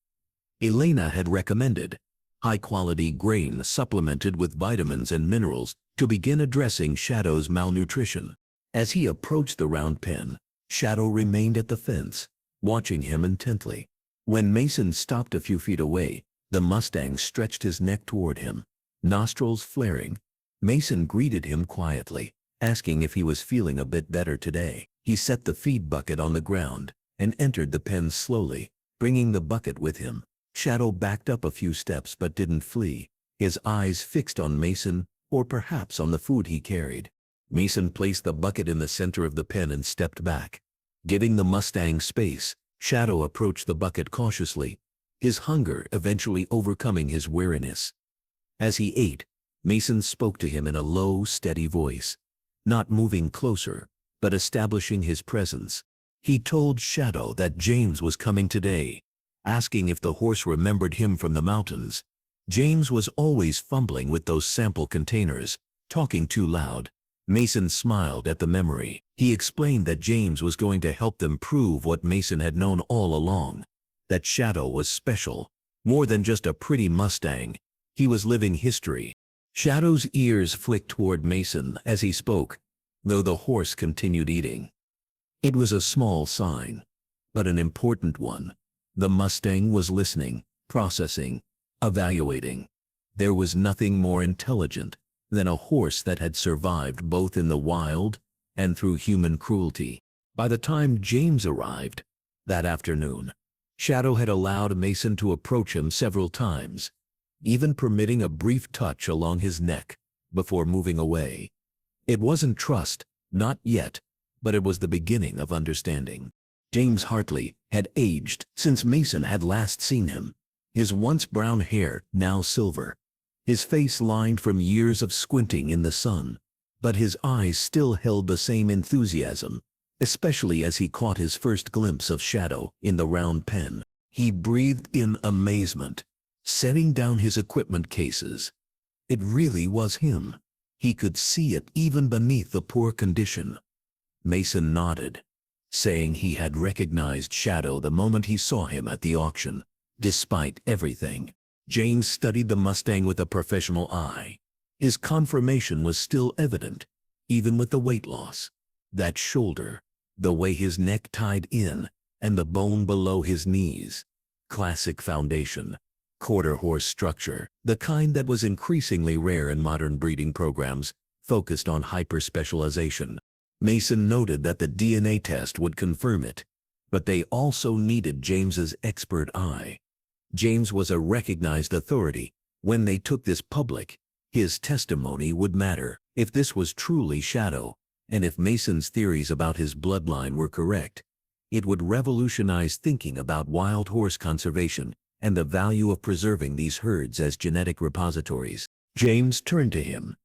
[SPEAKER 1] Elena had recommended, high-quality grain supplemented with vitamins and minerals to begin addressing Shadow's malnutrition. As he approached the round pen, Shadow remained at the fence, watching him intently. When Mason stopped a few feet away, the Mustang stretched his neck toward him, nostrils flaring. Mason greeted him quietly, asking if he was feeling a bit better today. He set the feed bucket on the ground and entered the pen slowly, bringing the bucket with him. Shadow backed up a few steps but didn't flee, his eyes fixed on Mason or perhaps on the food he carried. Mason placed the bucket in the center of the pen and stepped back. Giving the Mustang space, Shadow approached the bucket cautiously, his hunger eventually overcoming his weariness. As he ate, Mason spoke to him in a low, steady voice, not moving closer, but establishing his presence. He told Shadow that James was coming today, asking if the horse remembered him from the mountains. James was always fumbling with those sample containers, talking too loud. Mason smiled at the memory. He explained that James was going to help them prove what Mason had known all along, that Shadow was special, more than just a pretty Mustang. He was living history. Shadow's ears flicked toward Mason as he spoke, though the horse continued eating. It was a small sign, but an important one. The Mustang was listening, processing, evaluating. There was nothing more intelligent than a horse that had survived both in the wild and through human cruelty. By the time James arrived that afternoon, Shadow had allowed Mason to approach him several times, even permitting a brief touch along his neck before moving away. It wasn't trust, not yet, but it was the beginning of understanding. James Hartley had aged since Mason had last seen him, his once brown hair now silver, his face lined from years of squinting in the sun, but his eyes still held the same enthusiasm, especially as he caught his first glimpse of Shadow in the round pen. He breathed in amazement, setting down his equipment cases. It really was him. He could see it even beneath the poor condition. Mason nodded, saying he had recognized Shadow the moment he saw him at the auction. Despite everything, James studied the Mustang with a professional eye. His confirmation was still evident, even with the weight loss. That shoulder, the way his neck tied in, and the bone below his knees. Classic foundation. Quarter horse structure, the kind that was increasingly rare in modern breeding programs, focused on hyper-specialization. Mason noted that the DNA test would confirm it, but they also needed James's expert eye. James was a recognized authority. When they took this public, his testimony would matter. If this was truly Shadow, and if Mason's theories about his bloodline were correct, it would revolutionize thinking about wild horse conservation and the value of preserving these herds as genetic repositories. James turned to him,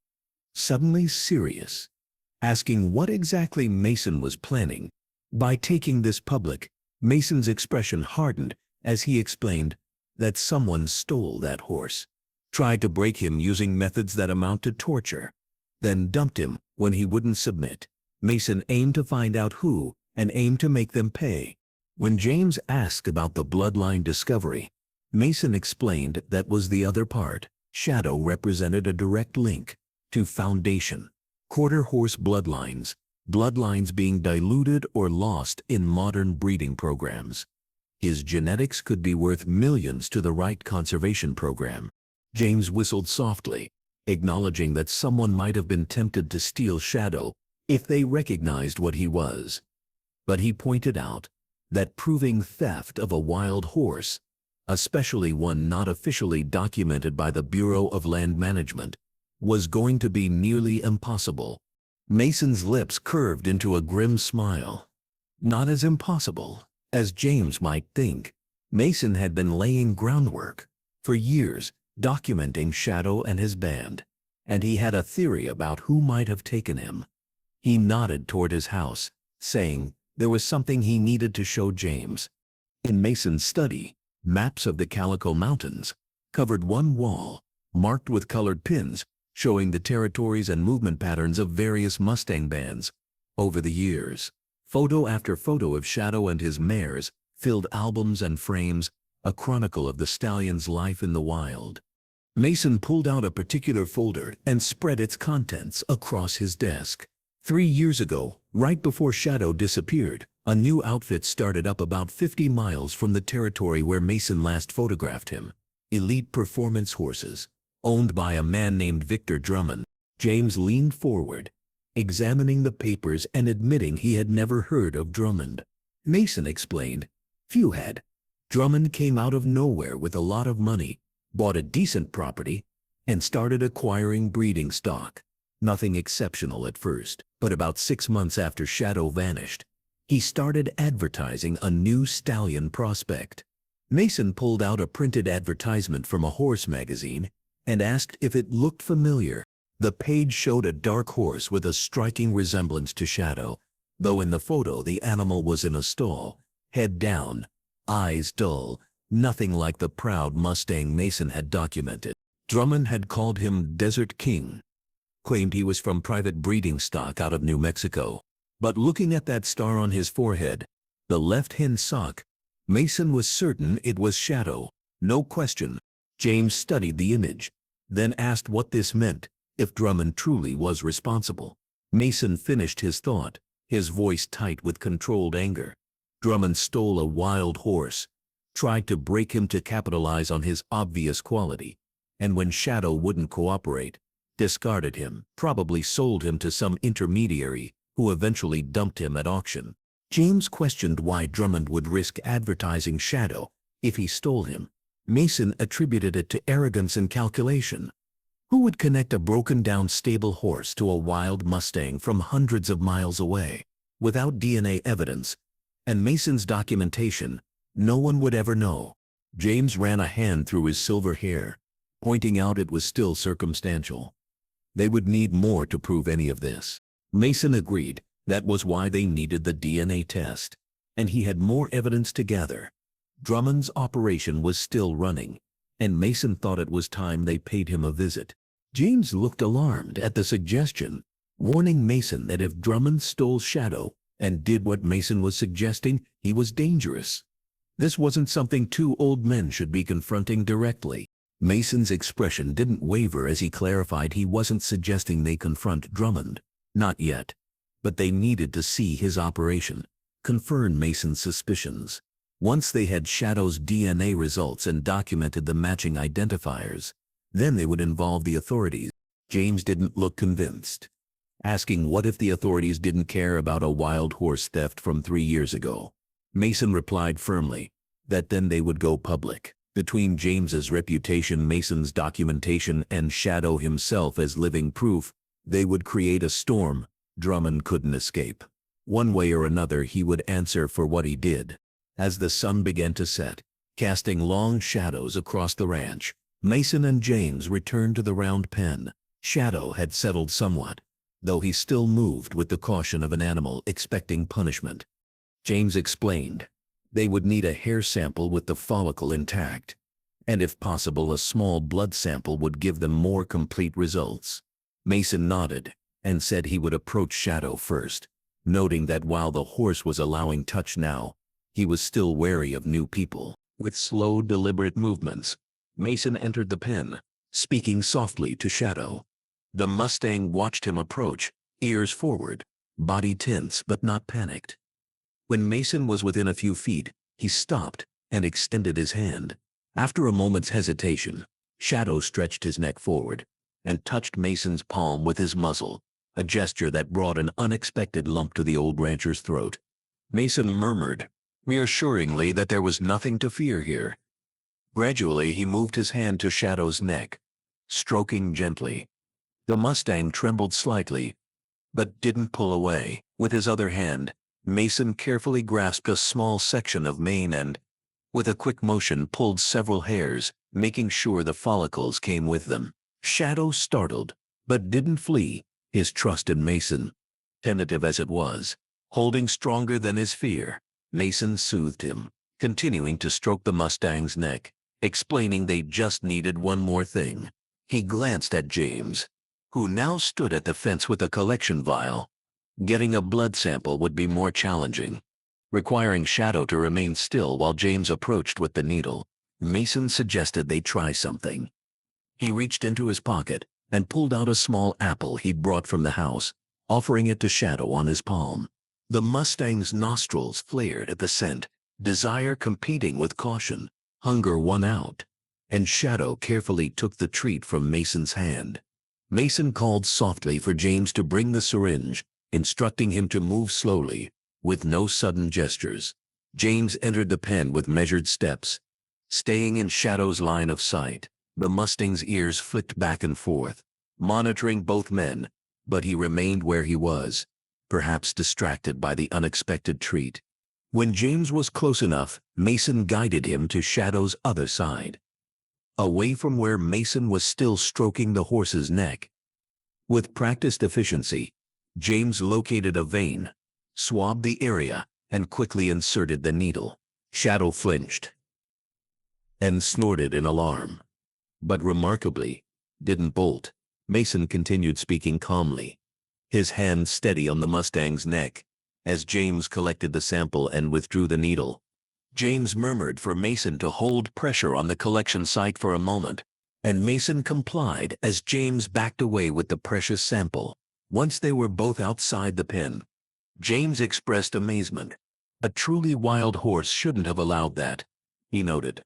[SPEAKER 1] suddenly serious, asking what exactly Mason was planning. By taking this public, Mason's expression hardened as he explained that someone stole that horse, tried to break him using methods that amount to torture, then dumped him when he wouldn't submit. Mason aimed to find out who and aimed to make them pay. When James asked about the bloodline discovery, Mason explained that was the other part. Shadow represented a direct link to foundation. Quarter horse bloodlines, bloodlines being diluted or lost in modern breeding programs. His genetics could be worth millions to the right conservation program. James whistled softly, acknowledging that someone might have been tempted to steal Shadow if they recognized what he was. But he pointed out that proving theft of a wild horse, especially one not officially documented by the Bureau of Land Management, was going to be nearly impossible. Mason's lips curved into a grim smile. Not as impossible as James might think. Mason had been laying groundwork for years, documenting Shadow and his band, and he had a theory about who might have taken him. He nodded toward his house, saying there was something he needed to show James. In Mason's study, maps of the Calico Mountains covered one wall, marked with colored pins, showing the territories and movement patterns of various Mustang bands. Over the years, photo after photo of Shadow and his mares filled albums and frames, a chronicle of the stallion's life in the wild. Mason pulled out a particular folder and spread its contents across his desk. 3 years ago, right before Shadow disappeared, a new outfit started up about 50 miles from the territory where Mason last photographed him. Elite performance horses, owned by a man named Victor Drummond. James leaned forward, examining the papers and admitting he had never heard of Drummond. Mason explained, "Few had. Drummond came out of nowhere with a lot of money, bought a decent property, and started acquiring breeding stock. Nothing exceptional at first, but about 6 months after Shadow vanished, he started advertising a new stallion prospect." Mason pulled out a printed advertisement from a horse magazine and asked if it looked familiar. The page showed a dark horse with a striking resemblance to Shadow, though in the photo the animal was in a stall, head down, eyes dull, nothing like the proud Mustang Mason had documented. Drummond had called him Desert King, claimed he was from private breeding stock out of New Mexico. But looking at that star on his forehead, the left hind sock, Mason was certain it was Shadow. No question. James studied the image, then asked what this meant, if Drummond truly was responsible. Mason finished his thought, his voice tight with controlled anger. Drummond stole a wild horse, tried to break him to capitalize on his obvious quality, and when Shadow wouldn't cooperate, discarded him, probably sold him to some intermediary who eventually dumped him at auction. James questioned why Drummond would risk advertising Shadow if he stole him. Mason attributed it to arrogance and calculation. Who would connect a broken-down stable horse to a wild Mustang from hundreds of miles away? Without DNA evidence and Mason's documentation, no one would ever know. James ran a hand through his silver hair, pointing out it was still circumstantial. They would need more to prove any of this. Mason agreed. That was why they needed the DNA test, and he had more evidence to gather. Drummond's operation was still running, and Mason thought it was time they paid him a visit. James looked alarmed at the suggestion, warning Mason that if Drummond stole Shadow and did what Mason was suggesting, he was dangerous. This wasn't something two old men should be confronting directly. Mason's expression didn't waver as he clarified he wasn't suggesting they confront Drummond. Not yet. But they needed to see his operation, confirm Mason's suspicions. Once they had Shadow's DNA results and documented the matching identifiers, then they would involve the authorities. James didn't look convinced, asking what if the authorities didn't care about a wild horse theft from 3 years ago. Mason replied firmly that then they would go public. Between James's reputation, Mason's documentation, and Shadow himself as living proof, they would create a storm Drummond couldn't escape. One way or another he would answer for what he did. As the sun began to set, casting long shadows across the ranch, Mason and James returned to the round pen. Shadow had settled somewhat, though he still moved with the caution of an animal expecting punishment. James explained they would need a hair sample with the follicle intact, and if possible a small blood sample would give them more complete results. Mason nodded and said he would approach Shadow first, noting that while the horse was allowing touch now, he was still wary of new people. With slow, deliberate movements, Mason entered the pen, speaking softly to Shadow. The Mustang watched him approach, ears forward, body tense but not panicked. When Mason was within a few feet, he stopped and extended his hand. After a moment's hesitation, Shadow stretched his neck forward and touched Mason's palm with his muzzle, a gesture that brought an unexpected lump to the old rancher's throat. Mason murmured, reassuringly, that there was nothing to fear here. Gradually he moved his hand to Shadow's neck, stroking gently. The Mustang trembled slightly, but didn't pull away. With his other hand, Mason carefully grasped a small section of mane and, with a quick motion, pulled several hairs, making sure the follicles came with them. Shadow startled, but didn't flee. His trust in Mason Tentative as it was, holding stronger than his fear, Mason soothed him, continuing to stroke the Mustang's neck, explaining they just needed one more thing. He glanced at James, who now stood at the fence with a collection vial. Getting a blood sample would be more challenging, requiring Shadow to remain still while James approached with the needle. Mason suggested they try something. He reached into his pocket and pulled out a small apple he'd brought from the house, offering it to Shadow on his palm. The Mustang's nostrils flared at the scent, desire competing with caution. Hunger won out, and Shadow carefully took the treat from Mason's hand. Mason called softly for James to bring the syringe, instructing him to move slowly, with no sudden gestures. James entered the pen with measured steps, staying in Shadow's line of sight. The Mustang's ears flicked back and forth, monitoring both men, but he remained where he was, perhaps distracted by the unexpected treat. When James was close enough, Mason guided him to Shadow's other side, away from where Mason was still stroking the horse's neck. With practiced efficiency, James located a vein, swabbed the area, and quickly inserted the needle. Shadow flinched and snorted in alarm, but remarkably, didn't bolt. Mason continued speaking calmly, his hand steady on the Mustang's neck, as James collected the sample and withdrew the needle. James murmured for Mason to hold pressure on the collection site for a moment, and Mason complied as James backed away with the precious sample. Once they were both outside the pen, James expressed amazement. A truly wild horse shouldn't have allowed that, he noted.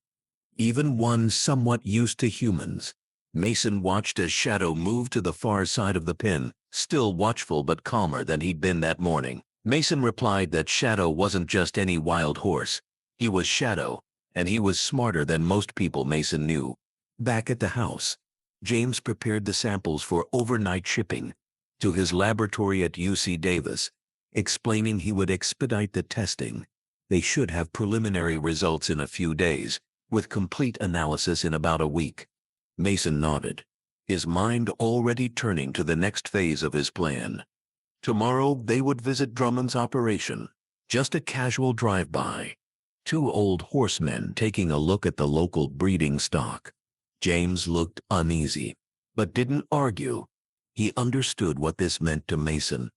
[SPEAKER 1] Even one somewhat used to humans. Mason watched as Shadow moved to the far side of the pen, still watchful but calmer than he'd been that morning. Mason replied that Shadow wasn't just any wild horse. He was Shadow, and he was smarter than most people Mason knew. Back at the house, James prepared the samples for overnight shipping to his laboratory at UC Davis, explaining he would expedite the testing. They should have preliminary results in a few days, with complete analysis in about a week. Mason nodded, his mind already turning to the next phase of his plan. Tomorrow they would visit Drummond's operation, just a casual drive-by. Two old horsemen taking a look at the local breeding stock. James looked uneasy, but didn't argue. He understood what this meant to Mason,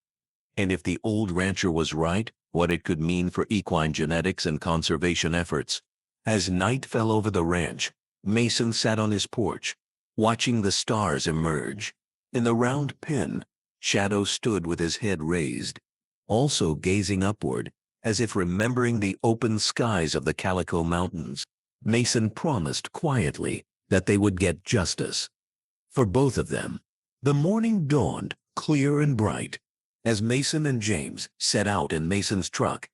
[SPEAKER 1] and if the old rancher was right, what it could mean for equine genetics and conservation efforts. As night fell over the ranch, Mason sat on his porch, watching the stars emerge. In the round pen, Shadow stood with his head raised, also gazing upward, as if remembering the open skies of the Calico Mountains. Mason promised quietly that they would get justice for both of them. The morning dawned, clear and bright, as Mason and James set out in Mason's truck,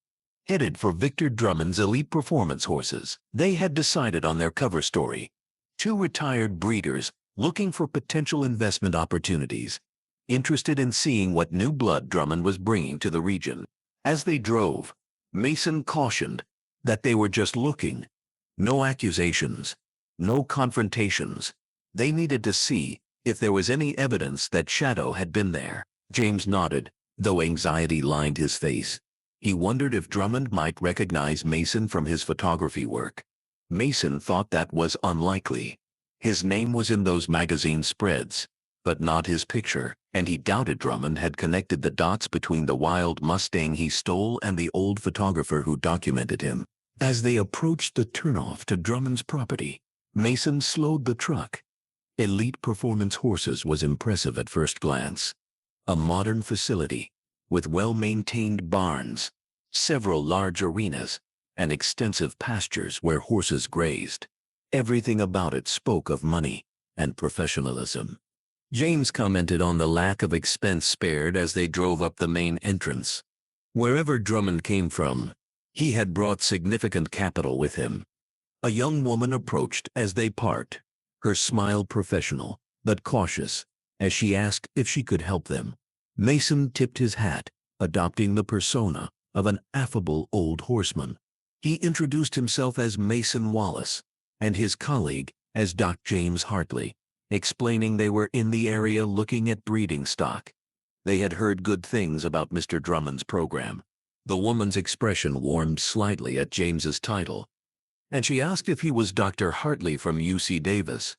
[SPEAKER 1] headed for Victor Drummond's elite performance horses. They had decided on their cover story: two retired breeders looking for potential investment opportunities, interested in seeing what new blood Drummond was bringing to the region. As they drove, Mason cautioned that they were just looking. No accusations, no confrontations. They needed to see if there was any evidence that Shadow had been there. James nodded, though anxiety lined his face. He wondered if Drummond might recognize Mason from his photography work. Mason thought that was unlikely. His name was in those magazine spreads, but not his picture, and he doubted Drummond had connected the dots between the wild Mustang he stole and the old photographer who documented him. As they approached the turnoff to Drummond's property, Mason slowed the truck. Elite Performance Horses was impressive at first glance. A modern facility, with well-maintained barns, several large arenas, and extensive pastures where horses grazed. Everything about it spoke of money and professionalism. James commented on the lack of expense spared as they drove up the main entrance. Wherever Drummond came from, he had brought significant capital with him. A young woman approached as they parked, her smile professional, but cautious, as she asked if she could help them. Mason tipped his hat, adopting the persona of an affable old horseman. He introduced himself as Mason Wallace, and his colleague as Dr. James Hartley, explaining they were in the area looking at breeding stock. They had heard good things about Mr. Drummond's program. The woman's expression warmed slightly at James's title, and she asked if he was Dr. Hartley from UC Davis.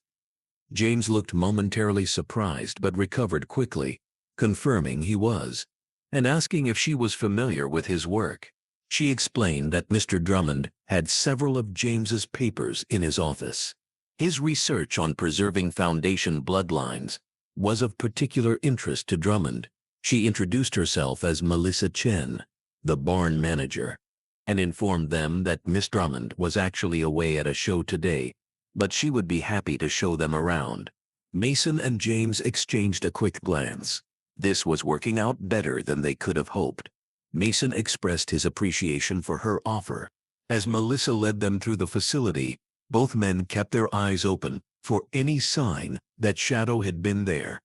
[SPEAKER 1] James looked momentarily surprised but recovered quickly, confirming he was, and asking if she was familiar with his work. She explained that Mr. Drummond had several of James's papers in his office. His research on preserving Foundation bloodlines was of particular interest to Drummond. She introduced herself as Melissa Chen, the barn manager, and informed them that Miss Drummond was actually away at a show today, but she would be happy to show them around. Mason and James exchanged a quick glance. This was working out better than they could have hoped. Mason expressed his appreciation for her offer. As Melissa led them through the facility, both men kept their eyes open for any sign that Shadow had been there.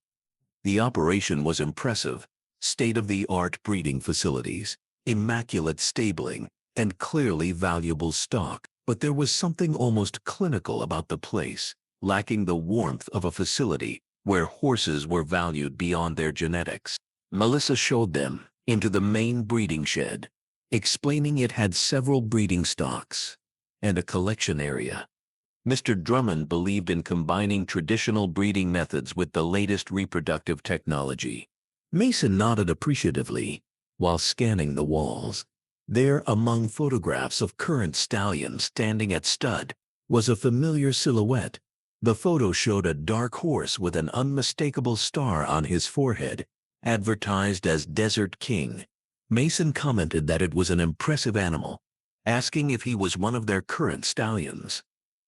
[SPEAKER 1] The operation was impressive. State-of-the-art breeding facilities, immaculate stabling, and clearly valuable stock. But there was something almost clinical about the place, lacking the warmth of a facility where horses were valued beyond their genetics. Melissa showed them into the main breeding shed, explaining it had several breeding stocks and a collection area. Mr. Drummond believed in combining traditional breeding methods with the latest reproductive technology. Mason nodded appreciatively while scanning the walls. There, among photographs of current stallions standing at stud, was a familiar silhouette. The photo showed a dark horse with an unmistakable star on his forehead, advertised as Desert King. Mason commented that it was an impressive animal, asking if he was one of their current stallions.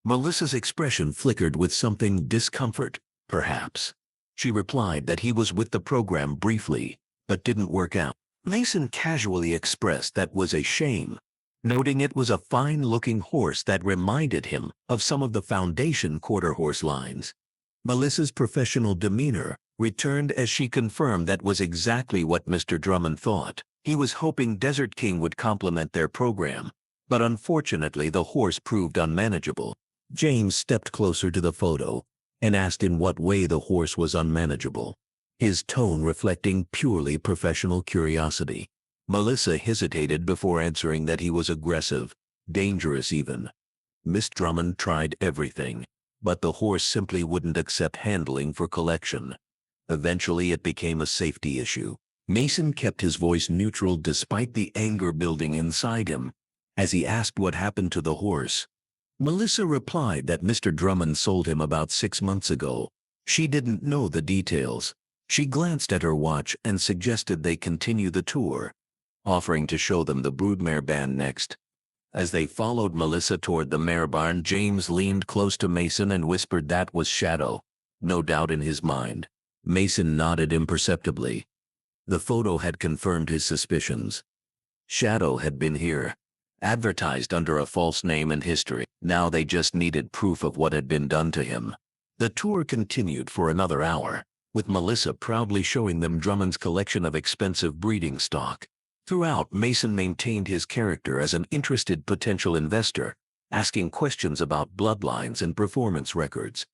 [SPEAKER 1] Melissa's expression flickered with something discomfort, perhaps. She replied that he was with the program briefly, but didn't work out. Mason casually expressed that was a shame, noting it was a fine-looking horse that reminded him of some of the Foundation quarter horse lines. Melissa's professional demeanor returned as she confirmed that was exactly what Mr. Drummond thought. He was hoping Desert King would complement their program, but unfortunately the horse proved unmanageable. James stepped closer to the photo and asked in what way the horse was unmanageable, his tone reflecting purely professional curiosity. Melissa hesitated before answering that he was aggressive, dangerous even. Miss Drummond tried everything, but the horse simply wouldn't accept handling for collection. Eventually it became a safety issue. Mason kept his voice neutral despite the anger building inside him as he asked what happened to the horse. Melissa replied that Mr. Drummond sold him about 6 months ago. She didn't know the details. She glanced at her watch and suggested they continue the tour, offering to show them the broodmare band next. As they followed Melissa toward the mare barn, James leaned close to Mason and whispered that was Shadow, no doubt in his mind. Mason nodded imperceptibly. The photo had confirmed his suspicions. Shadow had been here, advertised under a false name and history. Now they just needed proof of what had been done to him. The tour continued for another hour, with Melissa proudly showing them Drummond's collection of expensive breeding stock. Throughout, Mason maintained his character as an interested potential investor, asking questions about bloodlines and performance records.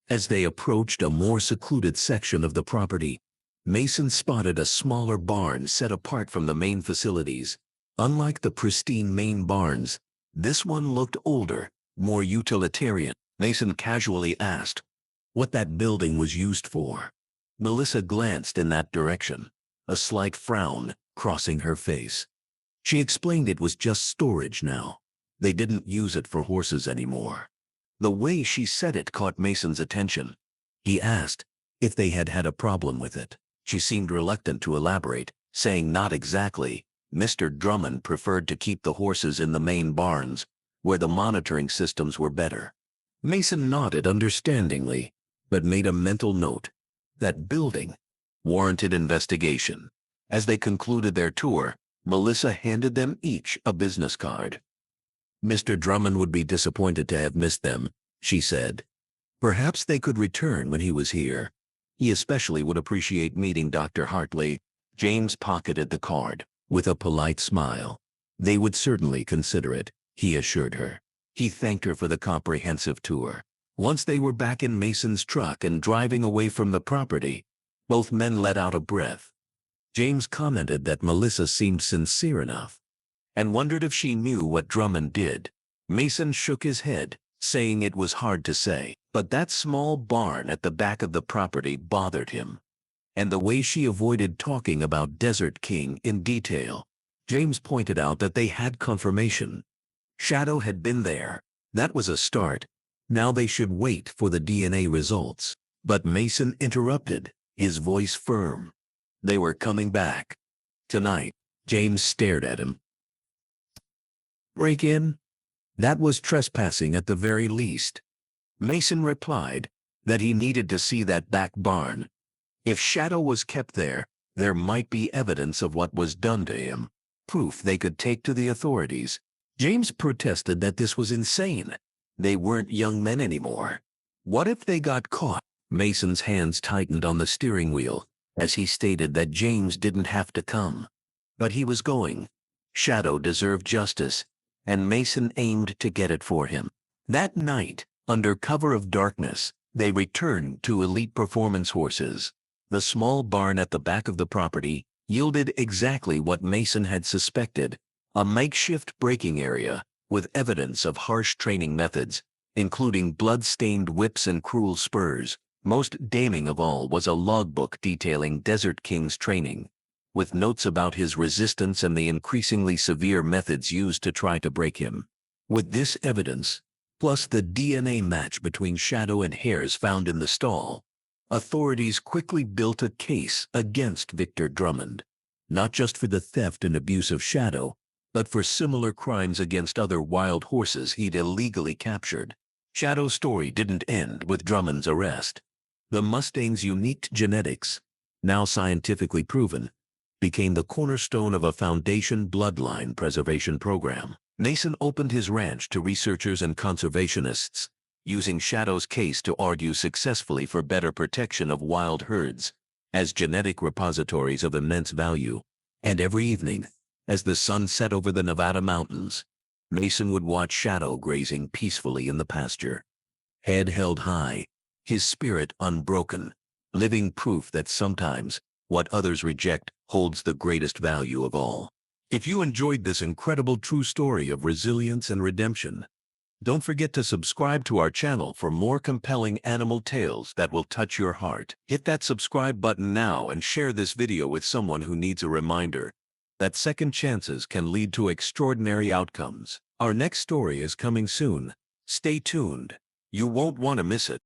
[SPEAKER 1] As they approached a more secluded section of the property, Mason spotted a smaller barn set apart from the main facilities. Unlike the pristine main barns, this one looked older, more utilitarian. Mason casually asked what that building was used for. Melissa glanced in that direction, a slight frown crossing her face. She explained it was just storage now. They didn't use it for horses anymore. The way she said it caught Mason's attention. He asked if they had had a problem with it. She seemed reluctant to elaborate, saying not exactly. Mr. Drummond preferred to keep the horses in the main barns, where the monitoring systems were better. Mason nodded understandingly, but made a mental note. That building warranted investigation. As they concluded their tour, Melissa handed them each a business card. Mr. Drummond would be disappointed to have missed them, she said. Perhaps they could return when he was here. He especially would appreciate meeting Dr. Hartley. James pocketed the card with a polite smile. They would certainly consider it, he assured her. He thanked her for the comprehensive tour. Once they were back in Mason's truck and driving away from the property, both men let out a breath. James commented that Melissa seemed sincere enough and wondered if she knew what Drummond did. Mason shook his head, saying it was hard to say, but that small barn at the back of the property bothered him, and the way she avoided talking about Desert King in detail. James pointed out that they had confirmation. Shadow had been there. That was a start. Now they should wait for the DNA results. But Mason interrupted, his voice firm. They were coming back. Tonight. James stared at him. Break in? That was trespassing at the very least. Mason replied that he needed to see that back barn. If Shadow was kept there, there might be evidence of what was done to him. Proof they could take to the authorities. James protested that this was insane. They weren't young men anymore. What if they got caught? Mason's hands tightened on the steering wheel as he stated that James didn't have to come. But he was going. Shadow deserved justice, and Mason aimed to get it for him. That night, under cover of darkness, they returned to Elite Performance horses. The small barn at the back of the property yielded exactly what Mason had suspected, a makeshift braking area with evidence of harsh training methods, including blood-stained whips and cruel spurs. Most damning of all was a logbook detailing Desert King's training, with notes about his resistance and the increasingly severe methods used to try to break him. With this evidence, plus the DNA match between Shadow and hairs found in the stall, authorities quickly built a case against Victor Drummond, not just for the theft and abuse of Shadow, but for similar crimes against other wild horses he'd illegally captured. Shadow's story didn't end with Drummond's arrest. The Mustang's unique genetics, now scientifically proven, became the cornerstone of a foundation bloodline preservation program. Mason opened his ranch to researchers and conservationists, using Shadow's case to argue successfully for better protection of wild herds as genetic repositories of immense value. And every evening, as the sun set over the Nevada mountains, Mason would watch Shadow grazing peacefully in the pasture. Head held high, his spirit unbroken, living proof that sometimes what others reject holds the greatest value of all. If you enjoyed this incredible true story of resilience and redemption, don't forget to subscribe to our channel for more compelling animal tales that will touch your heart. Hit that subscribe button now and share this video with someone who needs a reminder that second chances can lead to extraordinary outcomes. Our next story is coming soon. Stay tuned. You won't want to miss it.